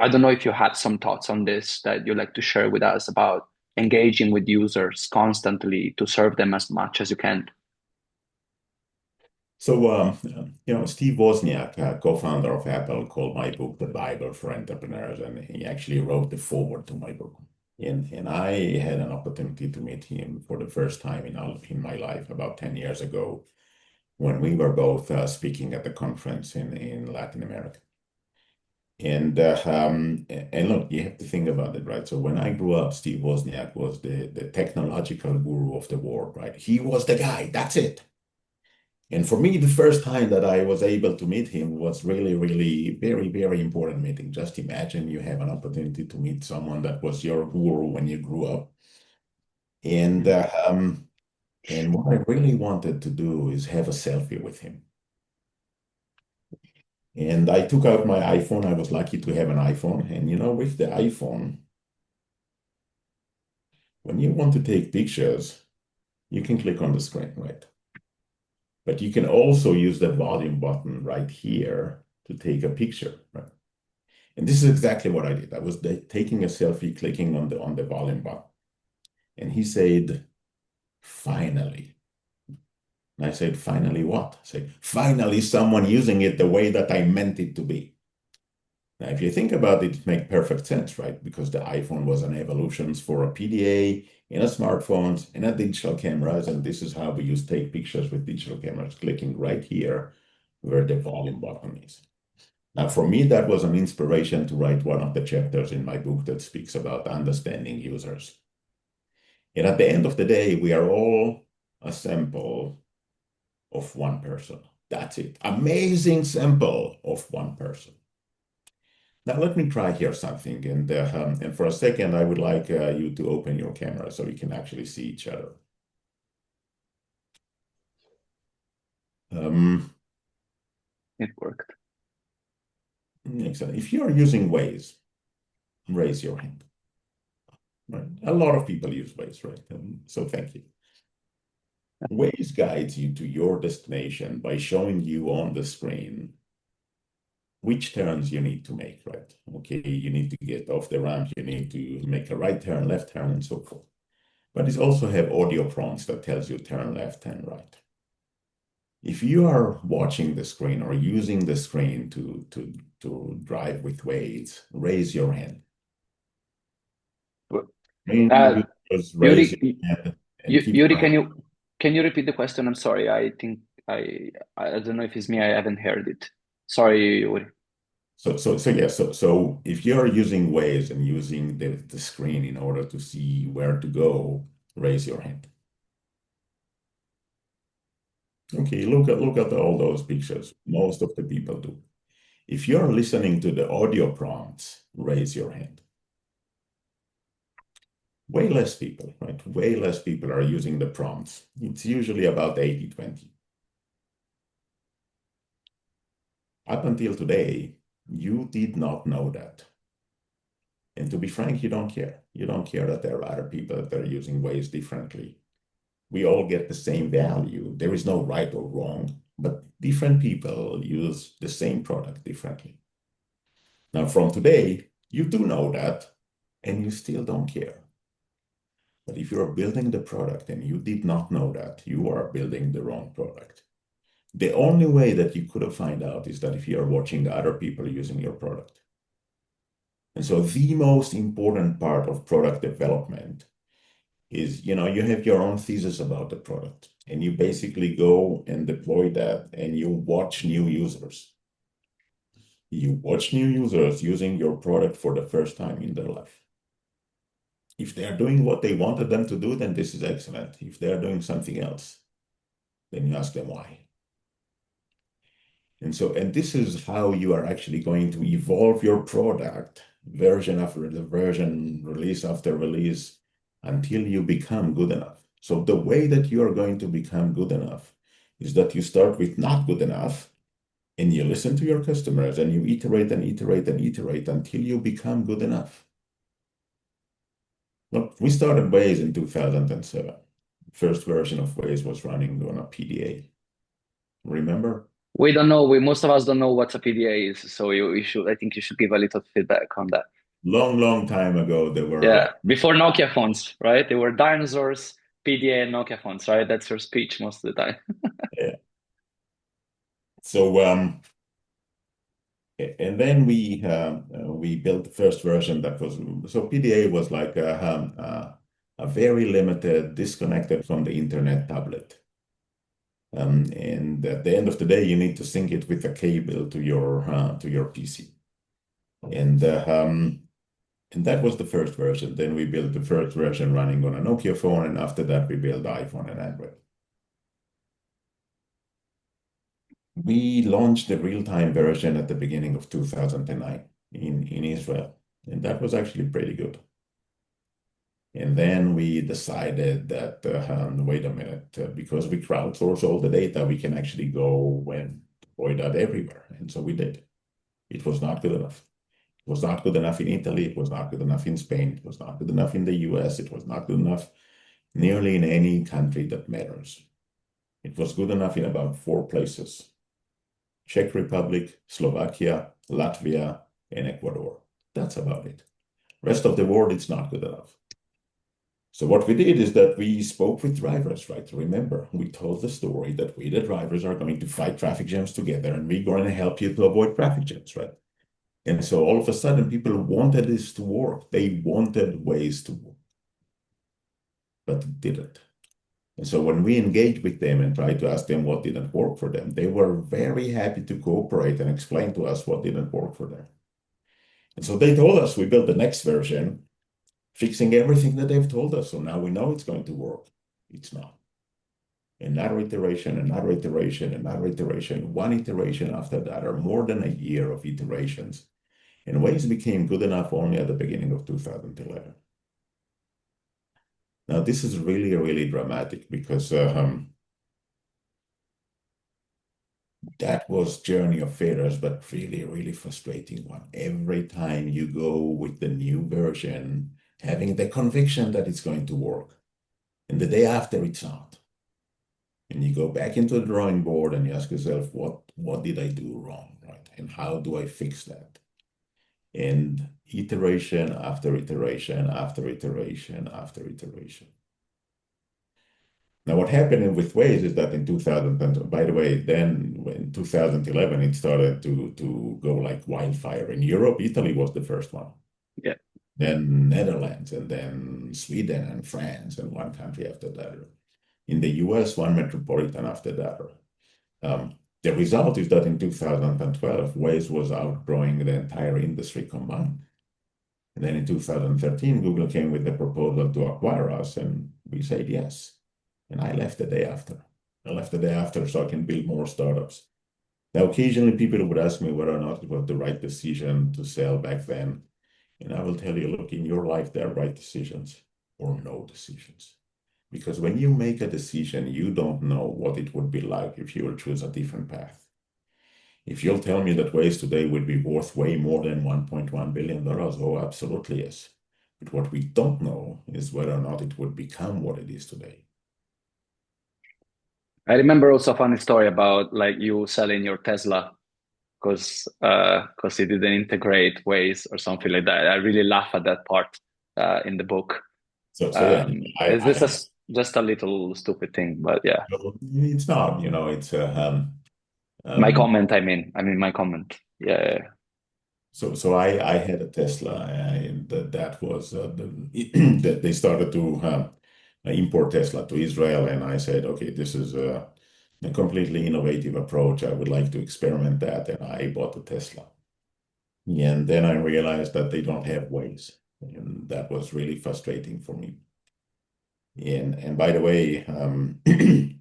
don't know if you had some thoughts on this that you'd like to share with us about engaging with users constantly to serve them as much as you can. So, Steve Wozniak, co-founder of Apple, called my book the Bible for entrepreneurs, and he actually wrote the foreword to my book. And I had an opportunity to meet him for the first time in my life about 10 years ago, when we were both speaking at the conference in Latin America. And look, you have to think about it, right? So when I grew up, Steve Wozniak was the technological guru of the world, right? He was the guy. That's it. And for me, the first time that I was able to meet him was really, really very, very important meeting. Just imagine you have an opportunity to meet someone that was your guru when you grew up. And what I really wanted to do is have a selfie with him. And I took out my iPhone. I was lucky to have an iPhone. And with the iPhone, when you want to take pictures, you can click on the screen, right? But you can also use the volume button right here to take a picture, right? And this is exactly what I did. I was taking a selfie, clicking on the volume button. And he said, finally. And I said, finally what? I said, finally someone using it the way that I meant it to be. Now, if you think about it, it makes perfect sense, right? Because the iPhone was an evolution for a PDA in a smartphones and a digital cameras. And this is how we use take pictures with digital cameras, clicking right here where the volume button is. Now, for me, that was an inspiration to write one of the chapters in my book that speaks about understanding users. And at the end of the day, we are all a sample of one person. That's it. Amazing sample of one person. Now let me try here something, and for a second, I would like you to open your camera so we can actually see each other. It worked. Excellent. If you are using Waze, raise your hand. Right. A lot of people use Waze, right? So thank you. Waze guides you to your destination by showing you on the screen which turns you need to make, right? Okay, you need to get off the ramp, you need to make a right turn, left turn, and so forth. But it also have audio prompts that tells you turn left, turn right. If you are watching the screen or using the screen to drive with Waze, raise your hand. Yuri, Raise your hand and keep Yuri, going. can you repeat the question? I'm sorry. I think I don't know if it's me. I haven't heard it. Sorry, Yuri. So if you're using Waze and using the screen in order to see where to go, raise your hand. Okay, look at all those pictures. Most of the people do. If you're listening to the audio prompts, raise your hand. Way less people, right? Way less people are using the prompts. It's usually about 80-20. Up until today, you did not know that. And to be frank, you don't care. You don't care that there are other people that are using Waze differently. We all get the same value. There is no right or wrong, but different people use the same product differently. Now, from today, you do know that, and you still don't care. But if you're building the product and you did not know that, you are building the wrong product. The only way that you could have found out is that if you are watching other people using your product. And so the most important part of product development is, you have your own thesis about the product, and you basically go and deploy that, and you watch new users. You watch new users using your product for the first time in their life. If they're doing what they wanted them to do, then this is excellent. If they're doing something else, then you ask them why. And this is how you are actually going to evolve your product version after the version, release after release, until you become good enough. So the way that you are going to become good enough is that you start with not good enough, and you listen to your customers, and you iterate and iterate and iterate until you become good enough. Look, we started Waze in 2007. First version of Waze was running on a PDA. Remember? We don't know. Most of us don't know what a PDA is. So you should. I think you should give a little feedback on that. Long time ago, there were before Nokia phones, right? They were dinosaurs, PDA, and Nokia phones, right? That's your speech most of the time. Yeah. So and then we built the first version that was so PDA was like a very limited, disconnected from the internet tablet. And at the end of the day, you need to sync it with a cable to your PC. And that was the first version. Then we built the first version running on a Nokia phone, and after that, we built iPhone and Android. We launched the real-time version at the beginning of 2009 in Israel, and that was actually pretty good. And then we decided that, wait a minute, because we crowdsource all the data, we can actually go and deploy that everywhere. And so we did. It was not good enough. It was not good enough in Italy. It was not good enough in Spain. It was not good enough in the US. It was not good enough nearly in any country that matters. It was good enough in about 4 places: Czech Republic, Slovakia, Latvia, and Ecuador. That's about it. Rest of the world, it's not good enough. So what we did is that we spoke with drivers, right? Remember, we told the story that we, the drivers, are going to fight traffic jams together, and we're going to help you to avoid traffic jams, right? And so all of a sudden, people wanted this to work. They wanted Waze to work, but it didn't. And so when we engaged with them and tried to ask them what didn't work for them, they were very happy to cooperate and explain to us what didn't work for them. And so they told us we built the next version, fixing everything that they've told us. So now we know it's going to work. It's not. Another iteration, another iteration, another iteration, one iteration after that, or more than a year of iterations. And Waze became good enough only at the beginning of 2011. Now, this is really, really dramatic because that was journey of failures, but really, really frustrating one. Every time you go with the new version, having the conviction that it's going to work, and the day after it's not. And you go back into the drawing board and you ask yourself, what did I do wrong, right? And how do I fix that? And iteration after iteration after iteration after iteration. Now, what happened with Waze is that in 2000, by the way, then in 2011, it started to go like wildfire. In Europe, Italy was the first one. Yeah. Then Netherlands, and then Sweden and France, and one country after that. In the US, one metropolitan after that. The result is that in 2012, Waze was outgrowing the entire industry combined. And then in 2013, Google came with a proposal to acquire us, and we said yes. And I left the day after. I left the day after so I can build more startups. Now, occasionally people would ask me whether or not it was the right decision to sell back then. And I will tell you, look, in your life, there are right decisions or no decisions. Because when you make a decision, you don't know what it would be like if you will choose a different path. If you'll tell me that Waze today would be worth way more than $1.1 billion, oh, absolutely yes. But what we don't know is whether or not it would become what it is today. I remember also a funny story about like you selling your Tesla because it didn't integrate Waze or something like that. I really laugh at that part in the book. So yeah, Is this just a little stupid thing? But yeah, it's not. It's my comment. I mean my comment. Yeah. So I had a Tesla, and that was that they started to import Tesla to Israel, and I said, okay, this is a completely innovative approach. I would like to experiment that, and I bought a Tesla. And then I realized that they don't have Waze, and that was really frustrating for me. And by the way,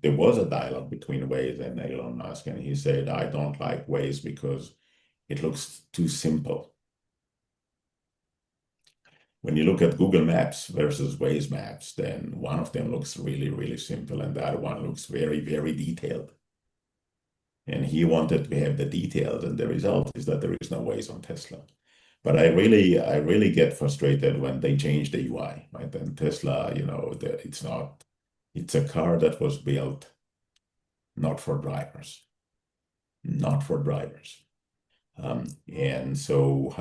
there was a dialogue between Waze and Elon Musk, and he said, I don't like Waze because it looks too simple. When you look at Google Maps versus Waze Maps, then one of them looks really, really simple, and the other one looks very, very detailed. And he wanted to have the details, and the result is that there is no Waze on Tesla. But I really get frustrated when they change the UI, right? And Tesla, it's a car that was built not for drivers, not for drivers. And so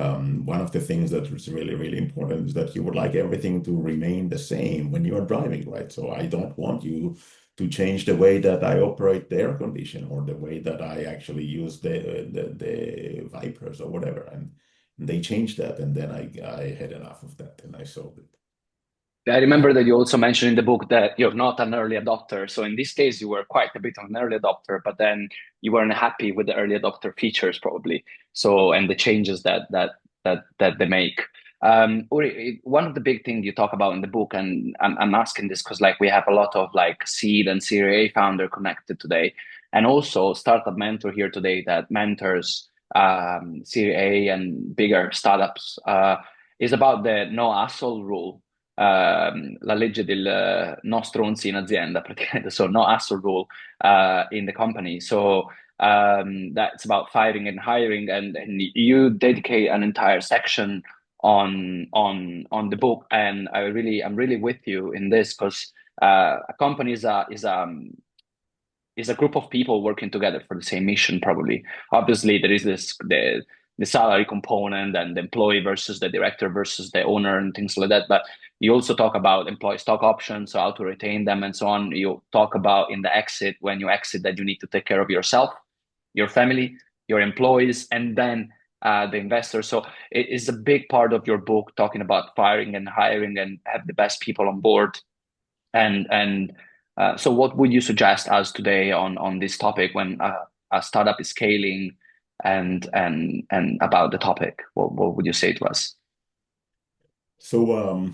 one of the things that is really, really important is that you would like everything to remain the same when you're driving, right? So I don't want you to change the way that I operate the air condition or the way that I actually use the Vipers or whatever. And they changed that, and then I had enough of that, and I sold it. I remember that you also mentioned in the book that you're not an early adopter. So in this case, you were quite a bit of an early adopter, but then you weren't happy with the early adopter features probably. So, and the changes that they make. Uri, one of the big things you talk about in the book, and I'm asking this because like we have a lot of like seed and Series A founder connected today, and also startup mentor here today that mentors Series A and bigger startups, is about the no hassle rule. la legge del no stronzi in azienda, praticamente, so no asshole rule in the company. So that's about firing and hiring, and you dedicate an entire section on the book, and I'm really with you in this, because a company is a group of people working together for the same mission, probably. Obviously, there is the salary component and the employee versus the director versus the owner and things like that. But you also talk about employee stock options, so how to retain them and so on. You talk about in the exit, when you exit, that you need to take care of yourself, your family, your employees, and then the investors. So it is a big part of your book, talking about firing and hiring and have the best people on board. And so what would you suggest us today on this topic when a startup is scaling and about the topic? What would you say to us? So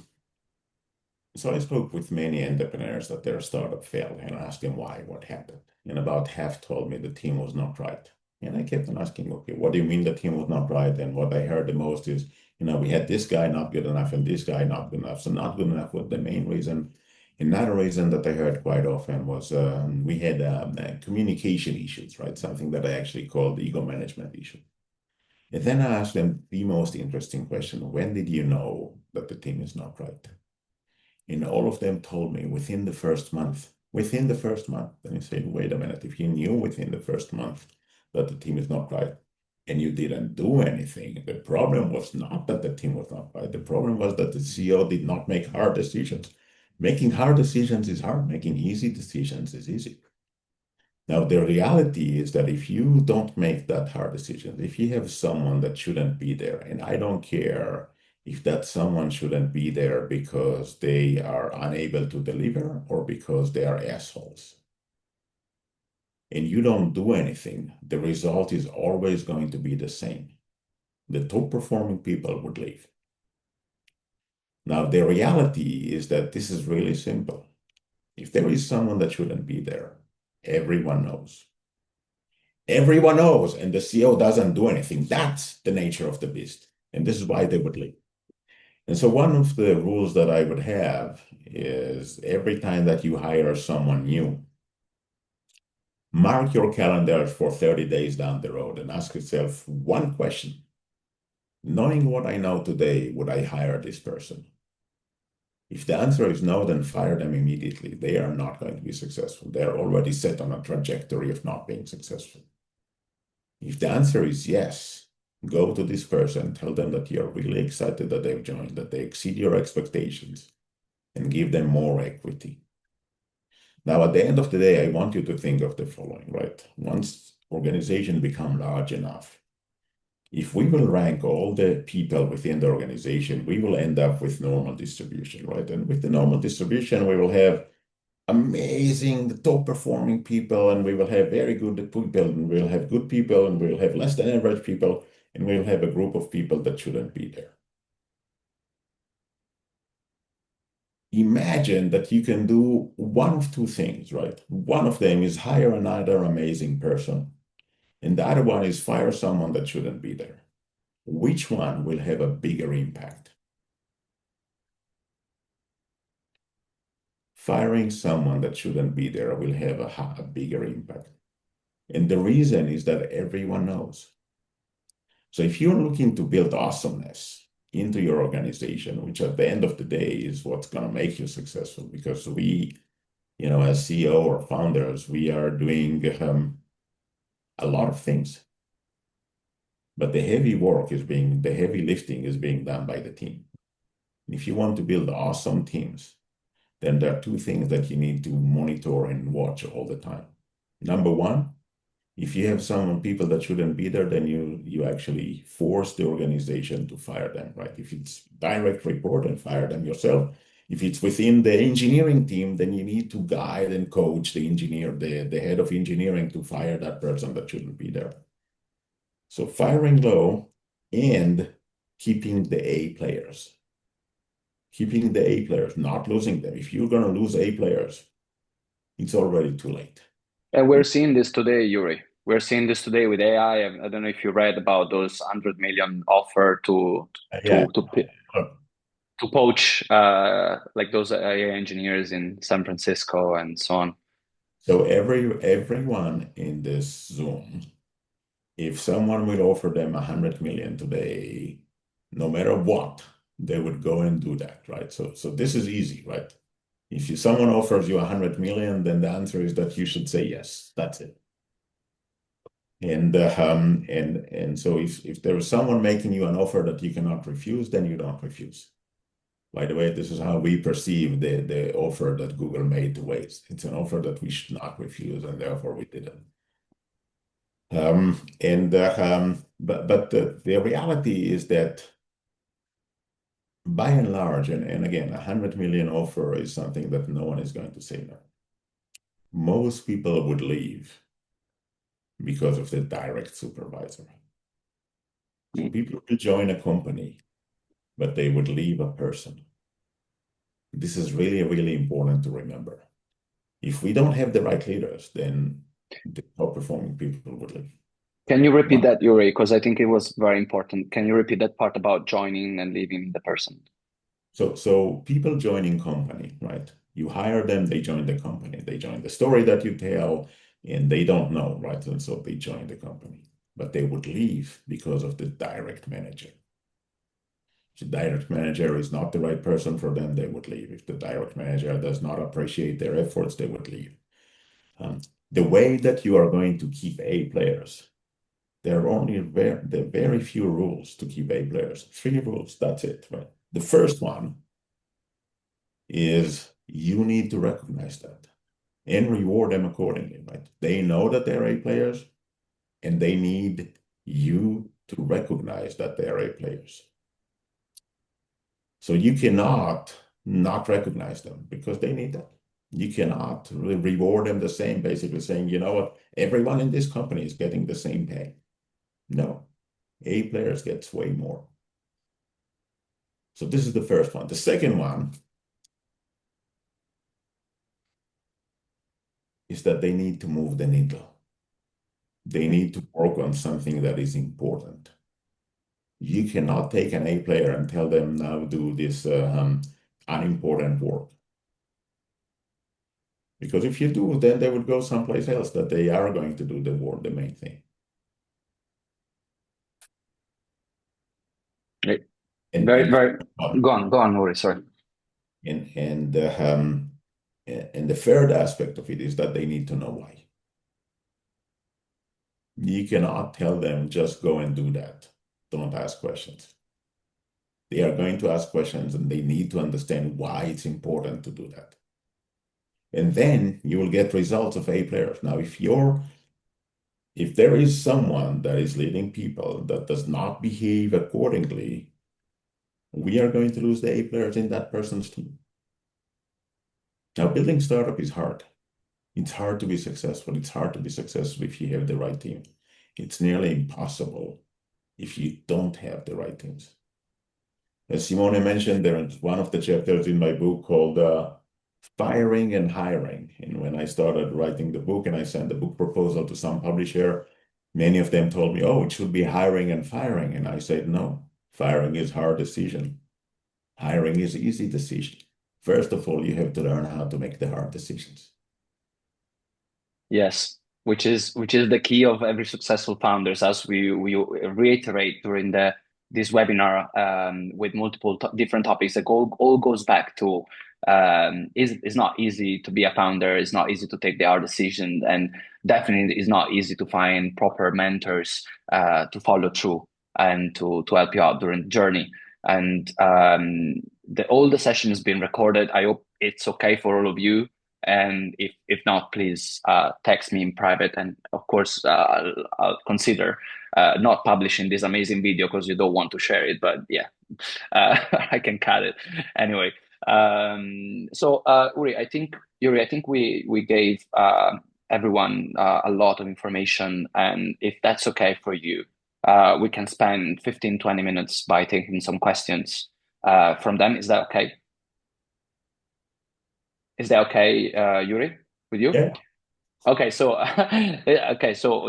I spoke with many entrepreneurs that their startup failed and asked them why, what happened. And about half told me the team was not right. And I kept on asking, okay, what do you mean the team was not right? And what I heard the most is, we had this guy not good enough and this guy not good enough. So not good enough was the main reason. Another reason that I heard quite often was we had communication issues, right? Something that I actually call the ego management issue. And then I asked them the most interesting question: when did you know that the team is not right? And all of them told me within the first month. Within the first month. Then you say, wait a minute, if you knew within the first month that the team is not right and you didn't do anything, the problem was not that the team was not right. The problem was that the CEO did not make hard decisions. Making hard decisions is hard. Making easy decisions is easy. Now, the reality is that if you don't make that hard decision, if you have someone that shouldn't be there, and I don't care if that someone shouldn't be there because they are unable to deliver or because they are assholes, and you don't do anything, the result is always going to be the same. The top performing people would leave. Now, the reality is that this is really simple. If there is someone that shouldn't be there, everyone knows. Everyone knows, and the CEO doesn't do anything. That's the nature of the beast. And this is why they would leave. And so one of the rules that I would have is every time that you hire someone new, mark your calendar for 30 days down the road and ask yourself one question. Knowing what I know today, would I hire this person? If the answer is no, then fire them immediately. They are not going to be successful. They are already set on a trajectory of not being successful. If the answer is yes, go to this person, tell them that you're really excited that they've joined, that they exceed your expectations, and give them more equity. Now, at the end of the day, I want you to think of the following, right? Once organization become large enough, if we will rank all the people within the organization, we will end up with normal distribution, right? And with the normal distribution, we will have amazing, top performing people, and we will have very good people, and we'll have good people, and we'll have less than average people, and we'll have a group of people that shouldn't be there. Imagine that you can do one of two things, right? One of them is hire another amazing person, and the other one is fire someone that shouldn't be there. Which one will have a bigger impact? Firing someone that shouldn't be there will have a bigger impact. And the reason is that everyone knows. So if you're looking to build awesomeness into your organization, which at the end of the day is what's going to make you successful, because we, as CEO or founders, we are doing a lot of things. But the heavy lifting is being done by the team. And if you want to build awesome teams, then there are two things that you need to monitor and watch all the time. Number one, if you have people that shouldn't be there, then you actually force the organization to fire them, right? If it's direct report, and fire them yourself. If it's within the engineering team, then you need to guide and coach the engineer, the head of engineering, to fire that person that shouldn't be there. So firing low and keeping the A players. Keeping the A players, not losing them. If you're going to lose A players, it's already too late. And we're seeing this today, Uri. We're seeing this today with AI. I don't know if you read about those 100 million offer to Yeah. to poach like those AI engineers in San Francisco and so on. So everyone in this Zoom, if someone will offer them 100 million today, no matter what, they would go and do that, right? So this is easy, right? If someone offers you 100 million, then the answer is that you should say yes. That's it. And so if there is someone making you an offer that you cannot refuse, then you don't refuse. By the way, this is how we perceive the offer that Google made to Waze. It's an offer that we should not refuse, and therefore we didn't. But the reality is that by and large, and again, 100 million offer is something that no one is going to say no. Most people would leave because of the direct supervisor. So people will join a company, but they would leave a person. This is really, really important to remember. If we don't have the right leaders, then the top performing people would leave. Can you repeat that, Uri? Because I think it was very important. Can you repeat that part about joining and leaving the person? So people joining company, right? You hire them, they join the company. They join the story that you tell, and they don't know, right? And so they join the company. But they would leave because of the direct manager. If the direct manager is not the right person for them, they would leave. If the direct manager does not appreciate their efforts, they would leave. The way that you are going to keep A players, there are only very few rules to keep A players. 3 rules, that's it, right? The first one is you need to recognize that and reward them accordingly, right? They know that they're A players, and they need you to recognize that they're A players. So you cannot not recognize them because they need that. You cannot reward them the same, basically saying, you know what, everyone in this company is getting the same pay. No, A players gets way more. So this is the first one. The second one is that they need to move the needle. They need to work on something that is important. You cannot take an A player and tell them now do this unimportant work. Because if you do, then they would go someplace else that they are going to do the work, the main thing. Very. Go on, Uri. Sorry. And the third aspect of it is that they need to know why. You cannot tell them just go and do that. Don't ask questions. They are going to ask questions, and they need to understand why it's important to do that. And then you will get results of A players. Now, if there is someone that is leading people that does not behave accordingly, we are going to lose the A players in that person's team. Now, building startup is hard. It's hard to be successful. It's hard to be successful if you have the right team. It's nearly impossible if you don't have the right teams. As Simone mentioned, there is one of the chapters in my book called Firing and Hiring. And when I started writing the book and I sent the book proposal to some publisher, many of them told me, oh, it should be hiring and firing. And I said, no, firing is hard decision. Hiring is easy decision. First of all, you have to learn how to make the hard decisions. Yes, which is the key of every successful founders, as we reiterate during this webinar with multiple different topics that all goes back to it's not easy to be a founder. It's not easy to take the hard decision, and definitely it's not easy to find proper mentors to follow through and to help you out during the journey. And all the session has been recorded. I hope it's okay for all of you. And if not, please text me in private, and of course I'll consider not publishing this amazing video because you don't want to share it. But yeah, I can cut it anyway. So Uri, I think we gave everyone a lot of information, and if that's okay for you, we can spend 15-20 minutes by taking some questions from them. Is that okay? Is that okay, Uri, with you? Yeah. Okay, so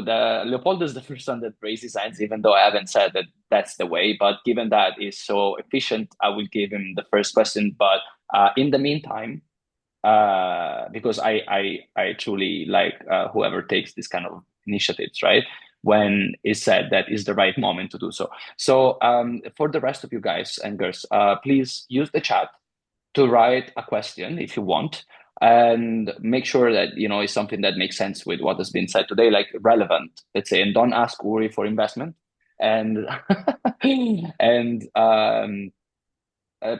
the Leopoldo is the first one that raised his hands, even though I haven't said that that's the way. But given that is so efficient, I will give him the first question. But in the meantime, because I truly like whoever takes this kind of initiatives, right? When it's said that is the right moment to do so. So for the rest of you guys and girls, please use the chat to write a question if you want, and make sure that it's something that makes sense with what has been said today, like relevant, let's say, and don't ask Uri for investment. And and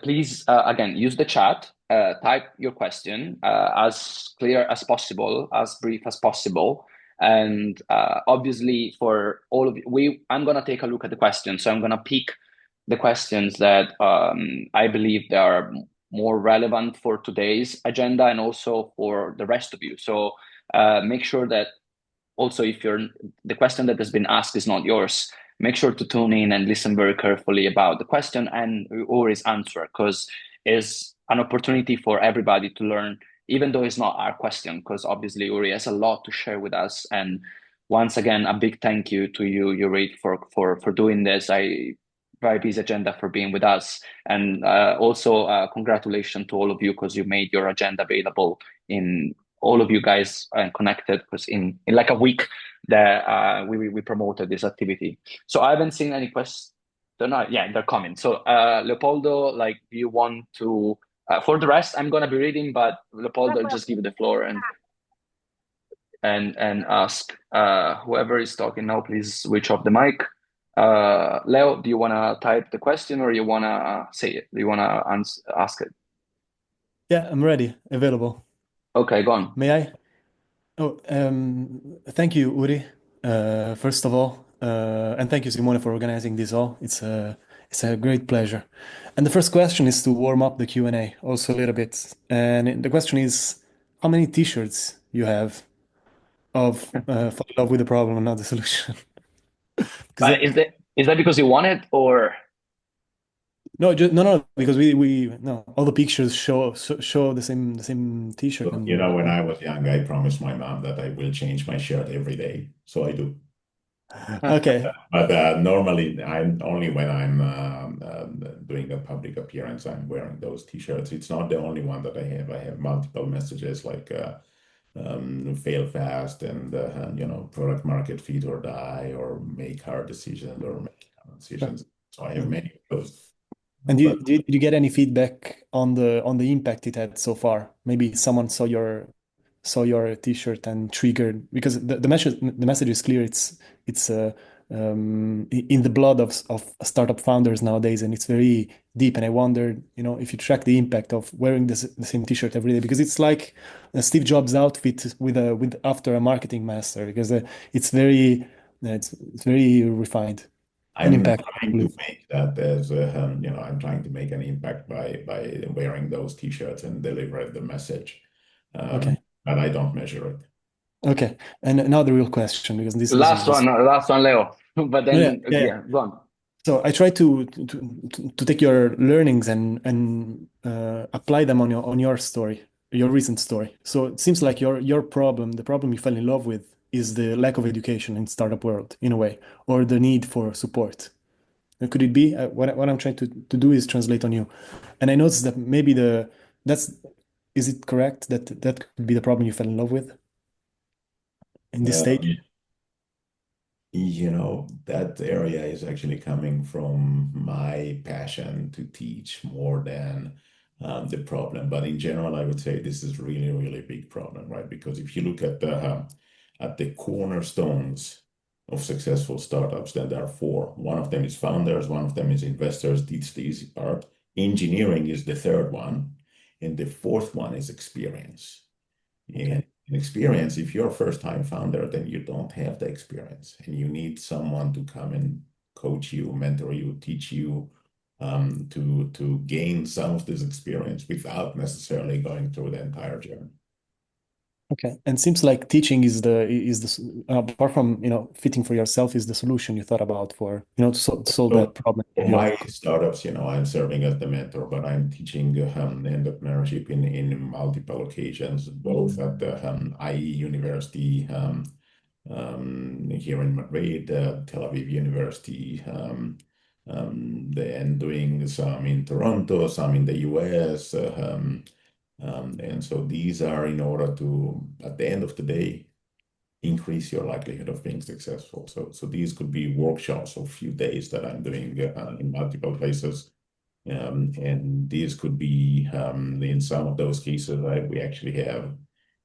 please again use the chat, type your question as clear as possible, as brief as possible. And obviously for all of you, I'm going to take a look at the questions, so I'm going to pick the questions that I believe they are more relevant for today's agenda and also for the rest of you. So make sure that also, if the question that has been asked is not yours, make sure to tune in and listen very carefully about the question and Uri's answer, because it's an opportunity for everybody to learn, even though it's not our question, because obviously Uri has a lot to share with us. And once again, a big thank you to you, Uri, for doing this. Very busy agenda, for being with us. And also congratulations to all of you, because you made your agenda available in all of you guys connected, because in like a week that we promoted this activity. So I haven't seen any questions. Yeah, they're coming. So Leopoldo, like, do you want to? For the rest, I'm gonna be reading, but Leopoldo, I'll just give you the floor and ask whoever is talking now. Please switch off the mic. Leo, do you wanna type the question or you wanna say it? Do you wanna ask it? Yeah, I'm ready, available. Okay, go on. May I? Oh, thank you, Uri, first of all, and thank you, Simone, for organizing this all. It's a great pleasure. And the first question is to warm up the Q&A also a little bit. And the question is, how many t-shirts you have of fall in love with the problem and not the solution? But is that because you want it, or? No, no, because we no, all the pictures show the same t-shirt. Look, when I was young, I promised my mom that I will change my shirt every day, so I do. Okay. But normally, I'm only when I'm doing a public appearance, I'm wearing those t-shirts. It's not the only one that I have. I have multiple messages like fail fast and product market fit or die, or make hard decisions or make hard decisions. So I have many of those. And did you get any feedback on the impact it had so far? Maybe someone saw your t-shirt and triggered, because the message is clear. It's in the blood of startup founders nowadays, and it's very deep. And I wondered, if you track the impact of wearing the same t-shirt every day, because it's like a Steve Jobs outfit with after a marketing master, because it's very refined. I'm Impact. trying to make that as I'm trying to make an impact by wearing those t-shirts and deliver the message. Okay. But I don't measure it. Okay. And now the real question, because this Last is one, Leo. But then yeah. Go on. So I try to take your learnings and apply them on your story, your recent story. So it seems like your problem, the problem you fell in love with, is the lack of education in startup world in a way, or the need for support. Could it be what I'm trying to do is translate on you, and I noticed that maybe is it correct that could be the problem you fell in love with in this stage? That area is actually coming from my passion to teach more than the problem. But in general, I would say this is really, really big problem, right? Because if you look at the cornerstones of successful startups, then there are four. One of them is founders, one of them is investors. It's the easy part. Engineering is the third one, and the fourth one is experience. And experience, if you're a first-time founder, then you don't have the experience, and you need someone to come and coach you, mentor you, teach you to gain some of this experience without necessarily going through the entire journey. Okay, and seems like teaching is the apart from fitting for yourself is the solution you thought about for to solve that problem. For my startups, I'm serving as the mentor, but I'm teaching entrepreneurship in multiple occasions, both at the IE University here in Madrid, Tel Aviv University, then doing some in Toronto, some in the US. And so these are in order to, at the end of the day, increase your likelihood of being successful. So these could be workshops of a few days that I'm doing in multiple places. And these could be, in some of those cases, we actually have,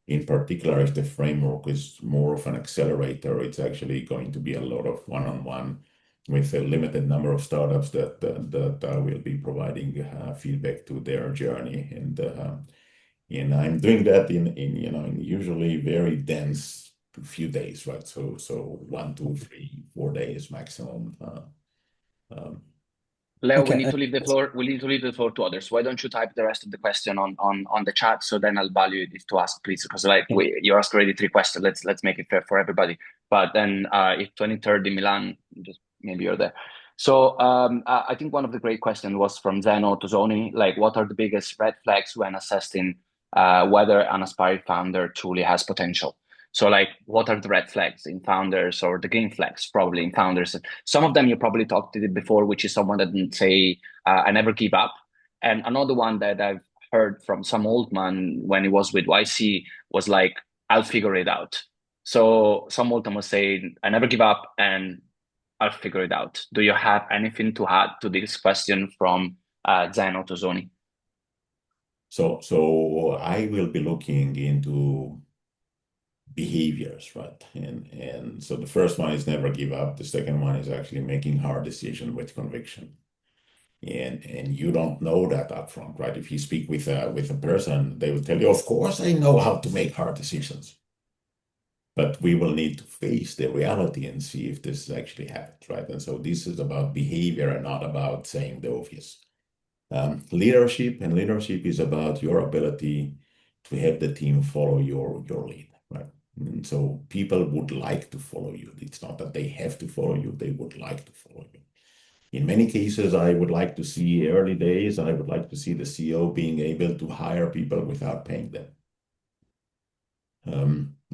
in particular, if the framework is more of an accelerator, it's actually going to be a lot of one-on-one with a limited number of startups that I will be providing feedback to their journey. And I'm doing that in usually very dense few days, right? So 1, 2, 3, 4 days maximum. Leo, Okay. we need to leave the floor. We need to leave the floor to others. Why don't you type the rest of the question on the chat, so then I'll value it to ask, please, because you asked already 3 questions. Let's make it fair for everybody. But then if 23rd in Milan, just maybe you're there. So I think one of the great questions was from Zeno Tosoni, like, what are the biggest red flags when assessing whether an aspiring founder truly has potential? So like, what are the red flags in founders, or the green flags probably in founders? Some of them you probably talked to it before, which is someone that didn't say, I never give up. And another one that I've heard from some old man when he was with YC was like, I'll figure it out. So some old man was saying, I never give up and I'll figure it out. Do you have anything to add to this question from Zeno Tosoni? So I will be looking into behaviors, right? And so the first one is never give up. The second one is actually making hard decisions with conviction. And you don't know that upfront, right? If you speak with a person, they will tell you, of course I know how to make hard decisions. But we will need to face the reality and see if this actually happens, right? And so this is about behavior and not about saying the obvious. Leadership is about your ability to have the team follow your lead, right? And so people would like to follow you. It's not that they have to follow you, they would like to follow you. In many cases, I would like to see early days, I would like to see the CEO being able to hire people without paying them.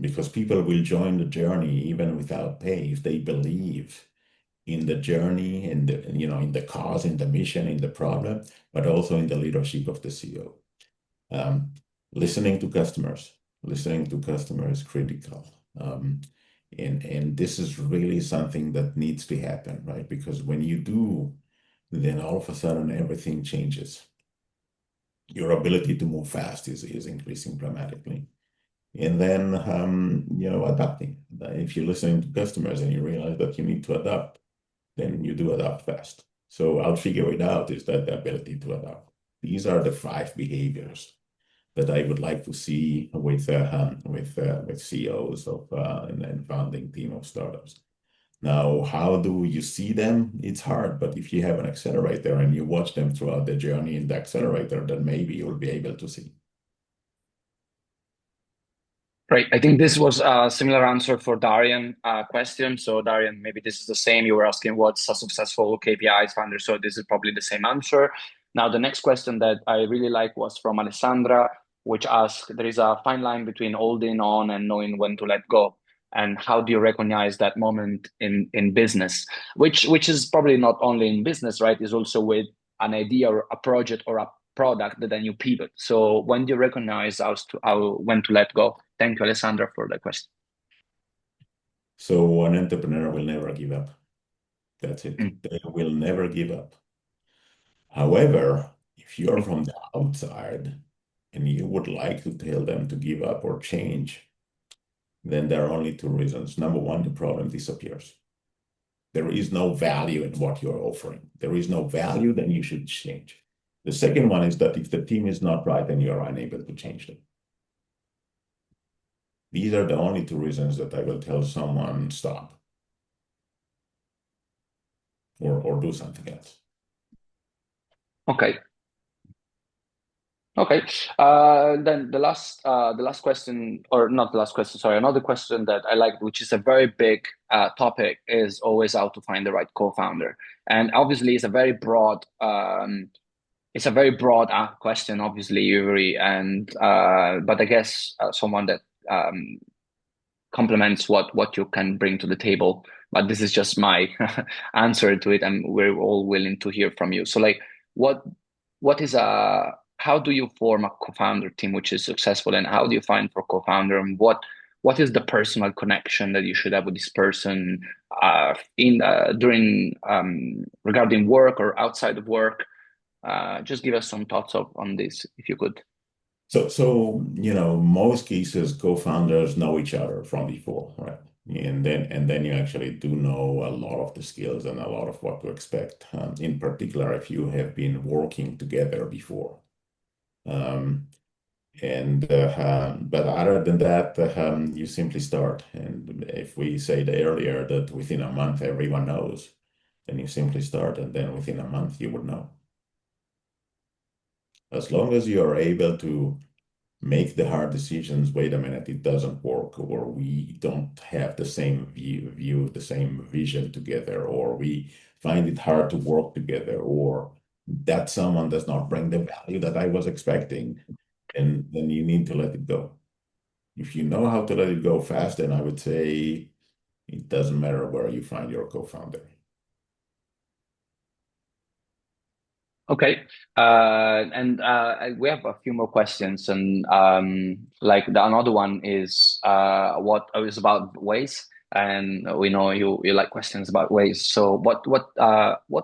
Because people will join the journey even without pay if they believe in the journey and in the cause, in the mission, in the problem, but also in the leadership of the CEO. Listening to customers is critical. And this is really something that needs to happen, right? Because when you do, then all of a sudden everything changes. Your ability to move fast is increasing dramatically. And then, adapting. If you're listening to customers and you realize that you need to adapt, then you do adapt fast. So I'll figure it out is that the ability to adapt. These are the 5 behaviors that I would like to see with CEOs of and founding team of startups. Now, how do you see them? It's hard, but if you have an accelerator and you watch them throughout the journey in the accelerator, then maybe you'll be able to see. Right. I think this was a similar answer for Darian question. So Darian, maybe this is the same. You were asking what's a successful KPIs founder. So this is probably the same answer. Now, the next question that I really like was from Alessandra, which asked, there is a fine line between holding on and knowing when to let go. And how do you recognize that moment in business, which is probably not only in business, right? Is also with an idea or a project or a product that then you pivot. So when do you recognize when to let go? Thank you, Alessandra, for the question. So an entrepreneur will never give up. That's it. They will never give up. However, if you're from the outside and you would like to tell them to give up or change, then there are only 2 reasons. Number one, the problem disappears. There is no value in what you're offering. There is no value, then you should change. The second one is that if the team is not right, then you're unable to change them. These are the only 2 reasons that I will tell someone stop or do something else. Okay. Okay. Then the last question, or not the last question, sorry, another question that I like, which is a very big topic, is always how to find the right co-founder. And obviously, it's a very broad question, obviously, Yuri, and but I guess someone that complements what you can bring to the table. But this is just my answer to it, and we're all willing to hear from you. So, like, what is how do you form a co-founder team which is successful, and how do you find for co-founder, and what is the personal connection that you should have with this person in during regarding work or outside of work? Just give us some thoughts on this, if you could. So most cases, co-founders know each other from before, right? And then you actually do know a lot of the skills and a lot of what to expect. In particular, if you have been working together before. But other than that, you simply start. And if we said earlier that within a month everyone knows, then you simply start, and then within a month you would know. As long as you are able to make the hard decisions, wait a minute, it doesn't work, or we don't have the same view, the same vision together, or we find it hard to work together, or that someone does not bring the value that I was expecting, and then you need to let it go. If you know how to let it go fast, then I would say it doesn't matter where you find your co-founder. Okay, and we have a few more questions, and like another one is what is about Waze, and we know you like questions about Waze. So what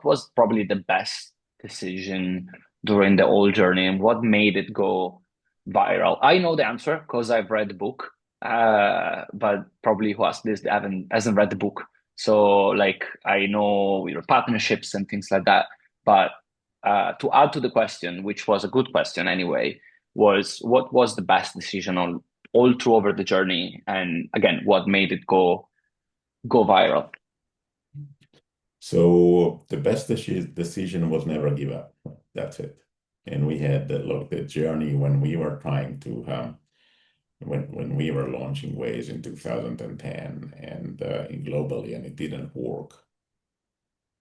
was probably the best decision during the whole journey, and what made it go viral? I know the answer because I've read the book, but probably who asked this hasn't read the book. So like I know your partnerships and things like that, but to add to the question, which was a good question anyway, was what was the best decision on all through over the journey, and again, what made it go viral? So the best decision was never give up. That's it. And we had the journey when we were trying to when we were launching Waze in 2010 and globally, and it didn't work.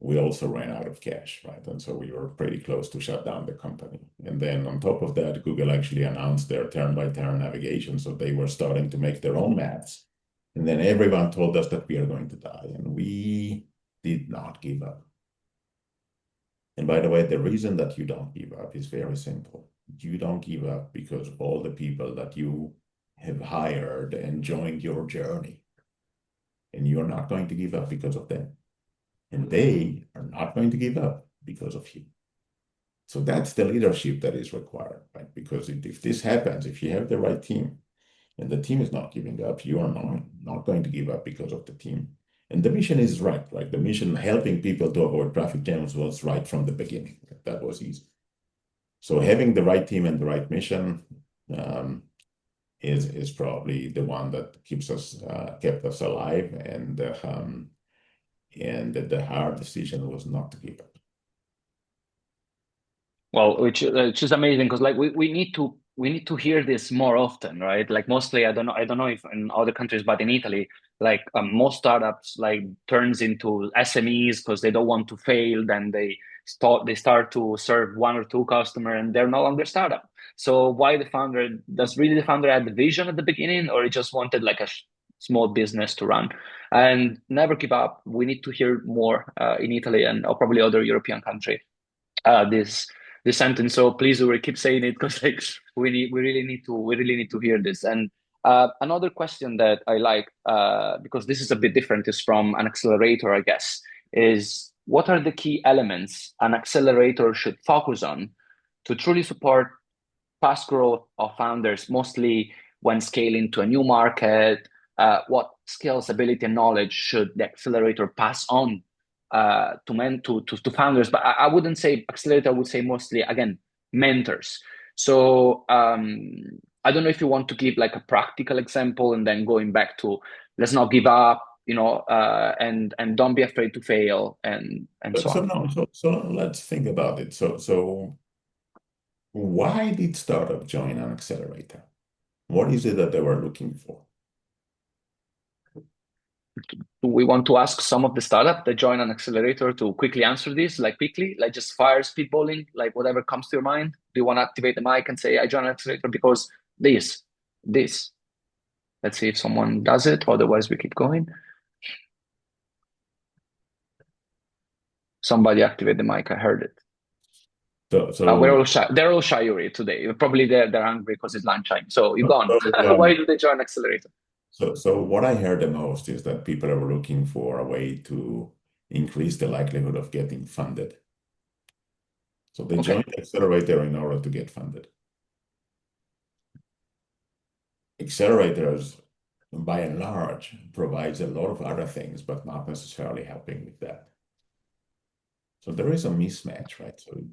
We also ran out of cash, right? And so we were pretty close to shut down the company. And then on top of that, Google actually announced their turn-by-turn navigation. So they were starting to make their own maps. And then everyone told us that we are going to die. And we did not give up. And by the way, the reason that you don't give up is very simple. You don't give up because of all the people that you have hired and joined your journey. And you're not going to give up because of them. And they are not going to give up because of you. So that's the leadership that is required, right? Because if this happens, if you have the right team and the team is not giving up, you are not going to give up because of the team. And the mission is right? The mission helping people to avoid traffic jams was right from the beginning. That was easy. So having the right team and the right mission is probably the one that kept us alive, and the hard decision was not to give up. Well, which is amazing, because like we need to hear this more often, right? Like mostly, I don't know if in other countries, but in Italy, like most startups like turns into SMEs because they don't want to fail. Then they start to serve one or two customers, and they're no longer startup. So why does really the founder have the vision at the beginning, or he just wanted like a small business to run? And never give up. We need to hear more in Italy and or probably other European countries. This sentence. So please, Uri, keep saying it, because like we really need to hear this. And another question that I like, because this is a bit different, is from an accelerator, I guess, is what are the key elements an accelerator should focus on to truly support fast growth of founders, mostly when scaling to a new market? What skills, ability, and knowledge should the accelerator pass on to founders? But I wouldn't say accelerator, I would say mostly, again, mentors. So I don't know if you want to give like a practical example, and then going back to let's not give up, and don't be afraid to fail, and so on. So let's think about it. So Why did startup join an accelerator? What is it that they were looking for? Do we want to ask some of the startup that join an accelerator to quickly answer this, like quickly, like just fire speedballing, like whatever comes to your mind? Do you want to activate the mic and say, I joined an accelerator because this? Let's see if someone does it. Otherwise, we keep going. Somebody activate the mic. I heard it. We're all shy. They're all shy, Uri, today. Probably they're hungry because it's lunchtime. So you gone. Why do they join accelerator? So what I heard the most is that people are looking for a way to increase the likelihood of getting funded. So they join the accelerator in order to get funded. Accelerators, by and large, provides a lot of other things, but not necessarily helping with that. So there is a mismatch, right? So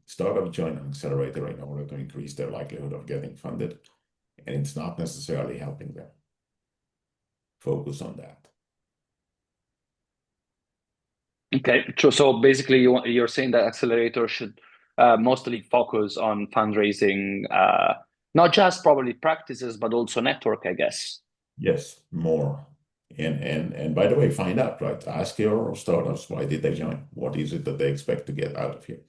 startups join an accelerator in order to increase their likelihood of getting funded, and it's not necessarily helping them. Focus on that. Okay, so basically you're saying that accelerator should mostly focus on fundraising, not just probably practices, but also network, I guess. Yes, more. And by the way, find out, right? Ask your startups, why did they join? What is it that they expect to get out of here?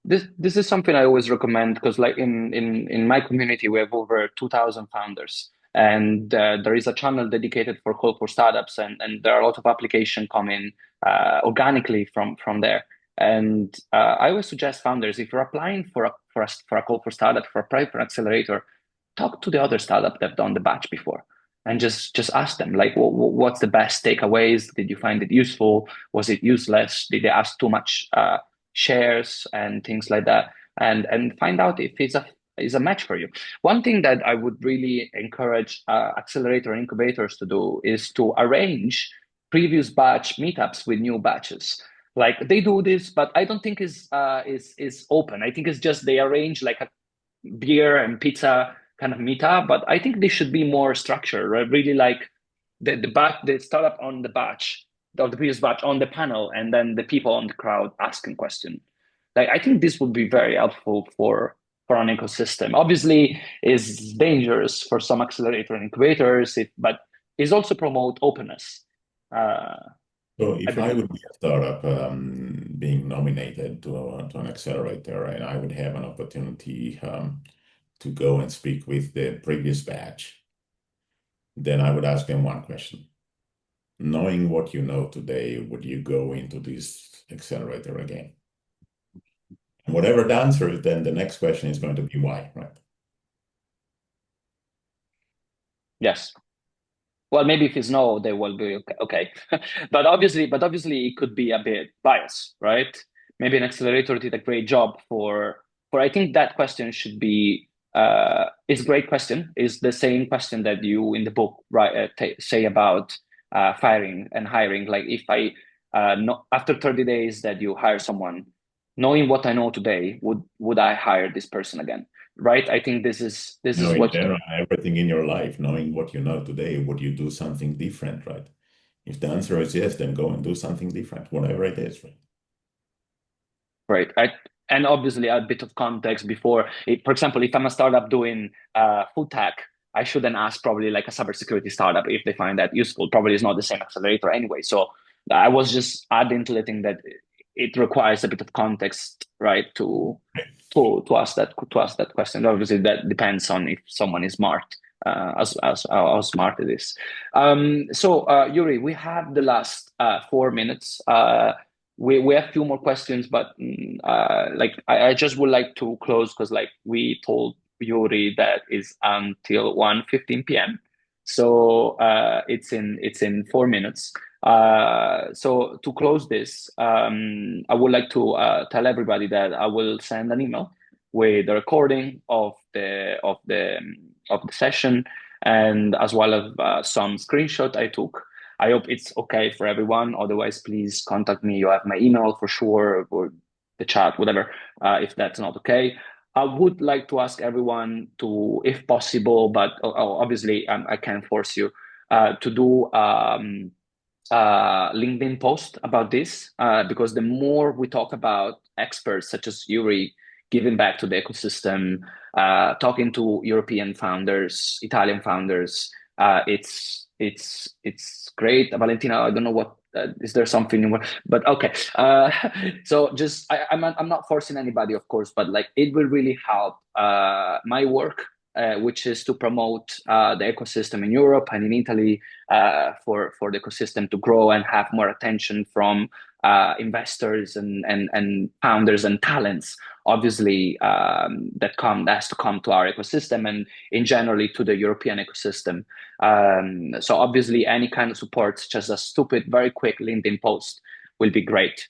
This is something I always recommend because, like in my community, we have over 2,000 founders, and there is a channel dedicated for call for startups, and there are a lot of applications coming organically from there. And I always suggest founders, if you're applying for a call for startup, for a private accelerator, talk to the other startup that have done the batch before. And just ask them, like, what's the best takeaways? Did you find it useful? Was it useless? Did they ask too much shares and things like that? And find out if it's a match for you. One thing that I would really encourage accelerator incubators to do is to arrange previous batch meetups with new batches. Like they do this, but I don't think is open. I think it's just they arrange like a beer and pizza kind of meetup, but I think they should be more structured, right? Really like the startup on the batch of the previous batch on the panel, and then the people on the crowd asking questions. Like I think this would be very helpful for an ecosystem. Obviously, is dangerous for some accelerator and incubators, but is also promote openness. So if I would be a startup being nominated to an accelerator, and I would have an opportunity to go and speak with the previous batch, then I would ask them one question. Knowing what you know today, would you go into this accelerator again? And whatever the answer is, then the next question is going to be why, right? Yes. Well, maybe if it's no, they will be okay. But obviously it could be a bit biased, right? Maybe an accelerator did a great job for I think that question should be it's a great question. Is the same question that you in the book say about firing and hiring. Like if I after 30 days that you hire someone, knowing what I know today, would I hire this person again? Right? I think this is what general, everything in your life, knowing what you know today, would you do something different, right? If the answer is yes, then go and do something different, whatever it is, right? And obviously a bit of context before. For example, if I'm a startup doing food tech, I shouldn't ask probably like a cybersecurity startup if they find that useful. Probably it's not the same accelerator anyway. So I was just adding to the thing that it requires a bit of context, right, to ask that question. Obviously, that depends on if someone is smart, as how smart it is. So Uri, we have the last 4 minutes. We have a few more questions, but like I just would like to close because like we told Yuri that is until 1:15 p.m. So it's in 4 minutes. So to close this, I would like to tell everybody that I will send an email with the recording of the session, and as well as some screenshot I took. I hope it's okay for everyone. Otherwise, please contact me. You have my email for sure, or the chat, whatever, if that's not okay. I would like to ask everyone to, if possible, but obviously I can't force you, to do LinkedIn post about this, because the more we talk about experts such as Yuri giving back to the ecosystem, talking to European founders, Italian founders. It's great. Valentina, I don't know what is there something you want, but okay. So just I'm not forcing anybody, of course, but like it will really help my work, which is to promote the ecosystem in Europe and in Italy, for the ecosystem to grow and have more attention from investors and founders and talents, obviously, that has to come to our ecosystem and in generally to the European ecosystem. So obviously any kind of support, such as a stupid, very quick LinkedIn post, will be great.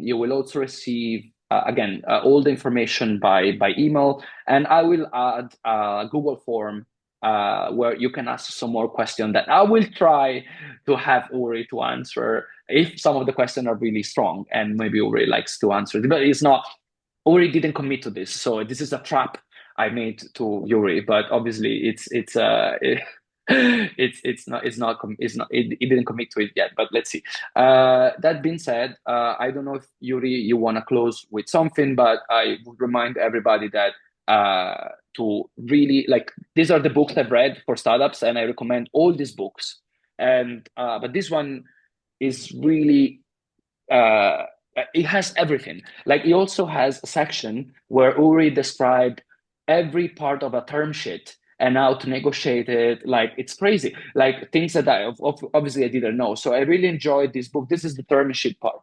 You will also receive, again, all the information by email, and I will add a Google form where you can ask some more questions that I will try to have Uri to answer if some of the questions are really strong, and maybe Uri likes to answer it, but it's not. Uri didn't commit to this, so this is a trap I made to Uri. But obviously, it didn't commit to it yet. But let's see. That being said, I don't know if Uri, you want to close with something, but I would remind everybody that to really, like, these are the books I've read for startups, and I recommend all these books. And but this one is really it has everything. Like, it also has a section where Uri described every part of a term sheet and how to negotiate it. Like, it's crazy, like things that obviously I didn't know. So I really enjoyed this book. This is the term sheet part.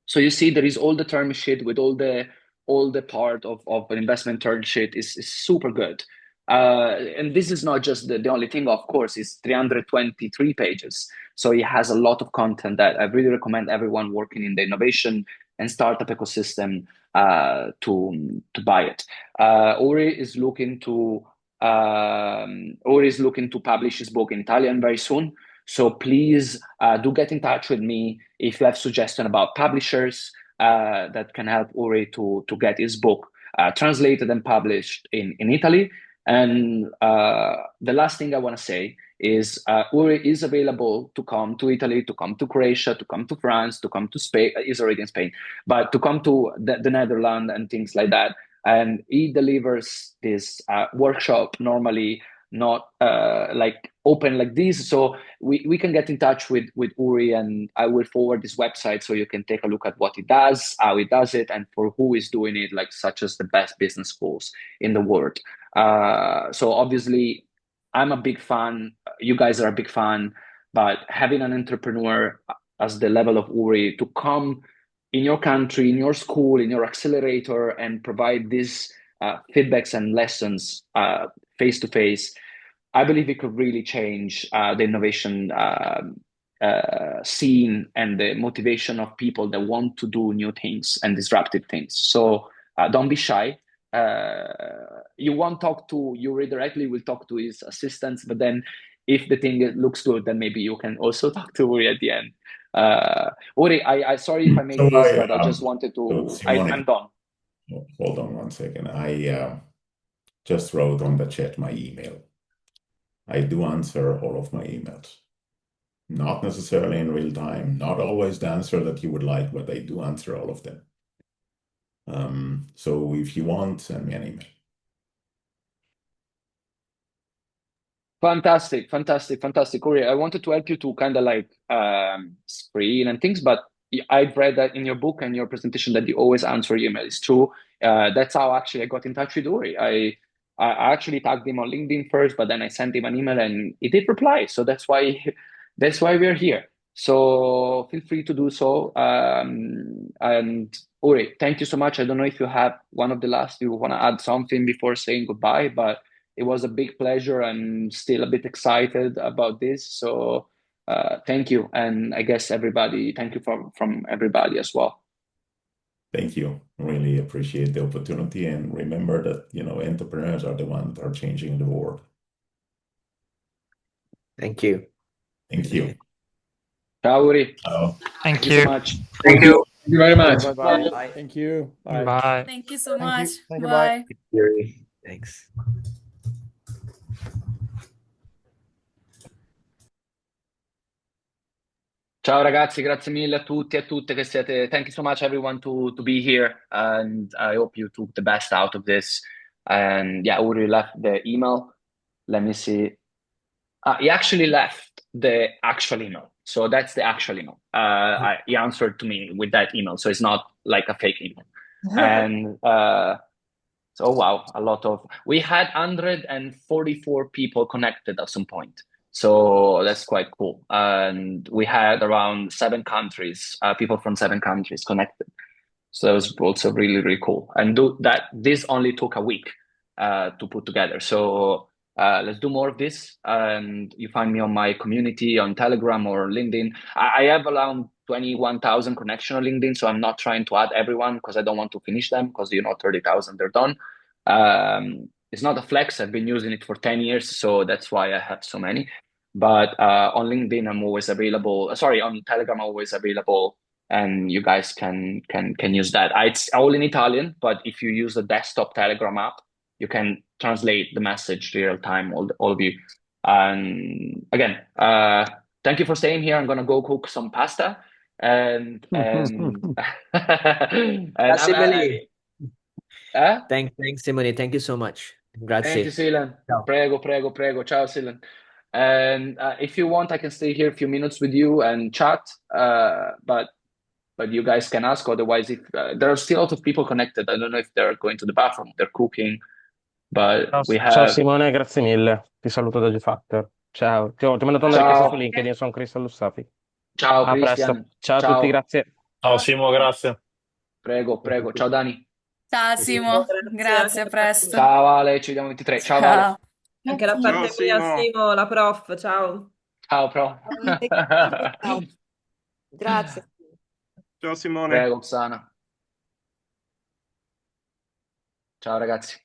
So you see, there is all the term sheet with all the part of an investment term sheet is super good. And this is not just the only thing, of course. It's 323 pages. So it has a lot of content that I really recommend everyone working in the innovation and startup ecosystem to buy it. Uri is looking to publish his book in Italian very soon. So please do get in touch with me if you have suggestions about publishers that can help Uri to get his book translated and published in Italy. And the last thing I want to say is Uri is available to come to Italy, to come to Croatia, to come to France, to come to Spain. He's already in Spain, but to come to the Netherlands and things like that. And he delivers this workshop normally not like open like this. So we can get in touch with Uri, and I will forward this website so you can take a look at what he does, how he does it, and for who is doing it, like such as the best business schools in the world. So obviously I'm a big fan, you guys are a big fan, but having an entrepreneur as the level of Uri to come in your country, in your school, in your accelerator, and provide these feedbacks and lessons face to face, I believe it could really change the innovation scene and the motivation of people that want to do new things and disruptive things. So don't be shy. You won't talk to Uri directly, we'll talk to his assistants, but then if the thing looks good, then maybe you can also talk to Uri at the end. Uri, I sorry if I made this, but I just wanted to, Simone, I'm done. Hold on one second. I just wrote on the chat my email. I do answer all of my emails. Not necessarily in real time, not always the answer that you would like, but I do answer all of them. So if you want, send me an email. Fantastic. Uri, I wanted to help you to kind of like screen and things, but I've read that in your book and your presentation that you always answer email. It's true. That's how actually I got in touch with Uri. I actually tagged him on LinkedIn first, but then I sent him an email and he did reply. So that's why we're here. So feel free to do so. And Uri, thank you so much. I don't know if you have one of the last, you want to add something before saying goodbye, but it was a big pleasure and still a bit excited about this. So thank you. And I guess everybody, thank you from everybody as well. Thank you. Really appreciate the opportunity. And remember that, entrepreneurs are the ones that are changing the world. Thank you. Thank you. Ciao, Uri. Thank you you so much. Thank you. Thank you very much. Bye-bye. Thank you. Bye. Bye. Thank you so much. Thank you. Bye. Bye. Thanks. Ciao ragazzi, grazie mille a tutti e a tutte che siete. Thank you so much everyone to be here, and I hope you took the best out of this. And yeah, Uri left the email. Let me see. He actually left the actual email. So that's the actual email. He answered to me with that email. So it's not like a fake email. And so wow, we had 144 people connected at some point. So that's quite cool. And we had around 7 countries, people from 7 countries connected. So that was also really, really cool. And this only took a week to put together. So let's do more of this. And you find me on my community on Telegram or LinkedIn. I have around 21,000 connection on LinkedIn. So I'm not trying to add everyone because I don't want to finish them because 30,000, they're done. It's not a flex. I've been using it for 10 years. So that's why I have so many. But on LinkedIn, I'm always available. Sorry, on Telegram, I'm always available, and you guys can use that. It's all in Italian, but if you use the desktop Telegram app, you can translate the message real time, all of you. And again, thank you for staying here. I'm gonna go cook some pasta, and Grazie mille. eh? Thanks, Simone. Thank you so much. Thank you, Grazie. Silan. Ciao. Prego. Ciao, Silan. And if you want, I can stay here a few minutes with you and chat. But you guys can ask. Otherwise, if there are still a lot of people connected, I don't know if they're going to the bathroom, they're cooking, but we Ciao have. Simone, grazie mille. Ti saluto da G-Factor. Ciao. Ti ho mandato una richiesta su LinkedIn, sono Cristian Lussafi. Ciao, A presto. Christian. Ciao a tutti, grazie. Ciao Simo, grazie. Prego. Ciao, Dani. Ciao Simo, grazie, a presto. Ciao, Ale, ci vediamo 23. Ciao, Vale. Anche da parte mia, Simo, la prof, ciao. Ciao, Pro. Ciao. Grazie. Ciao Simone. Prego, Oksana. Ciao, ragazzi.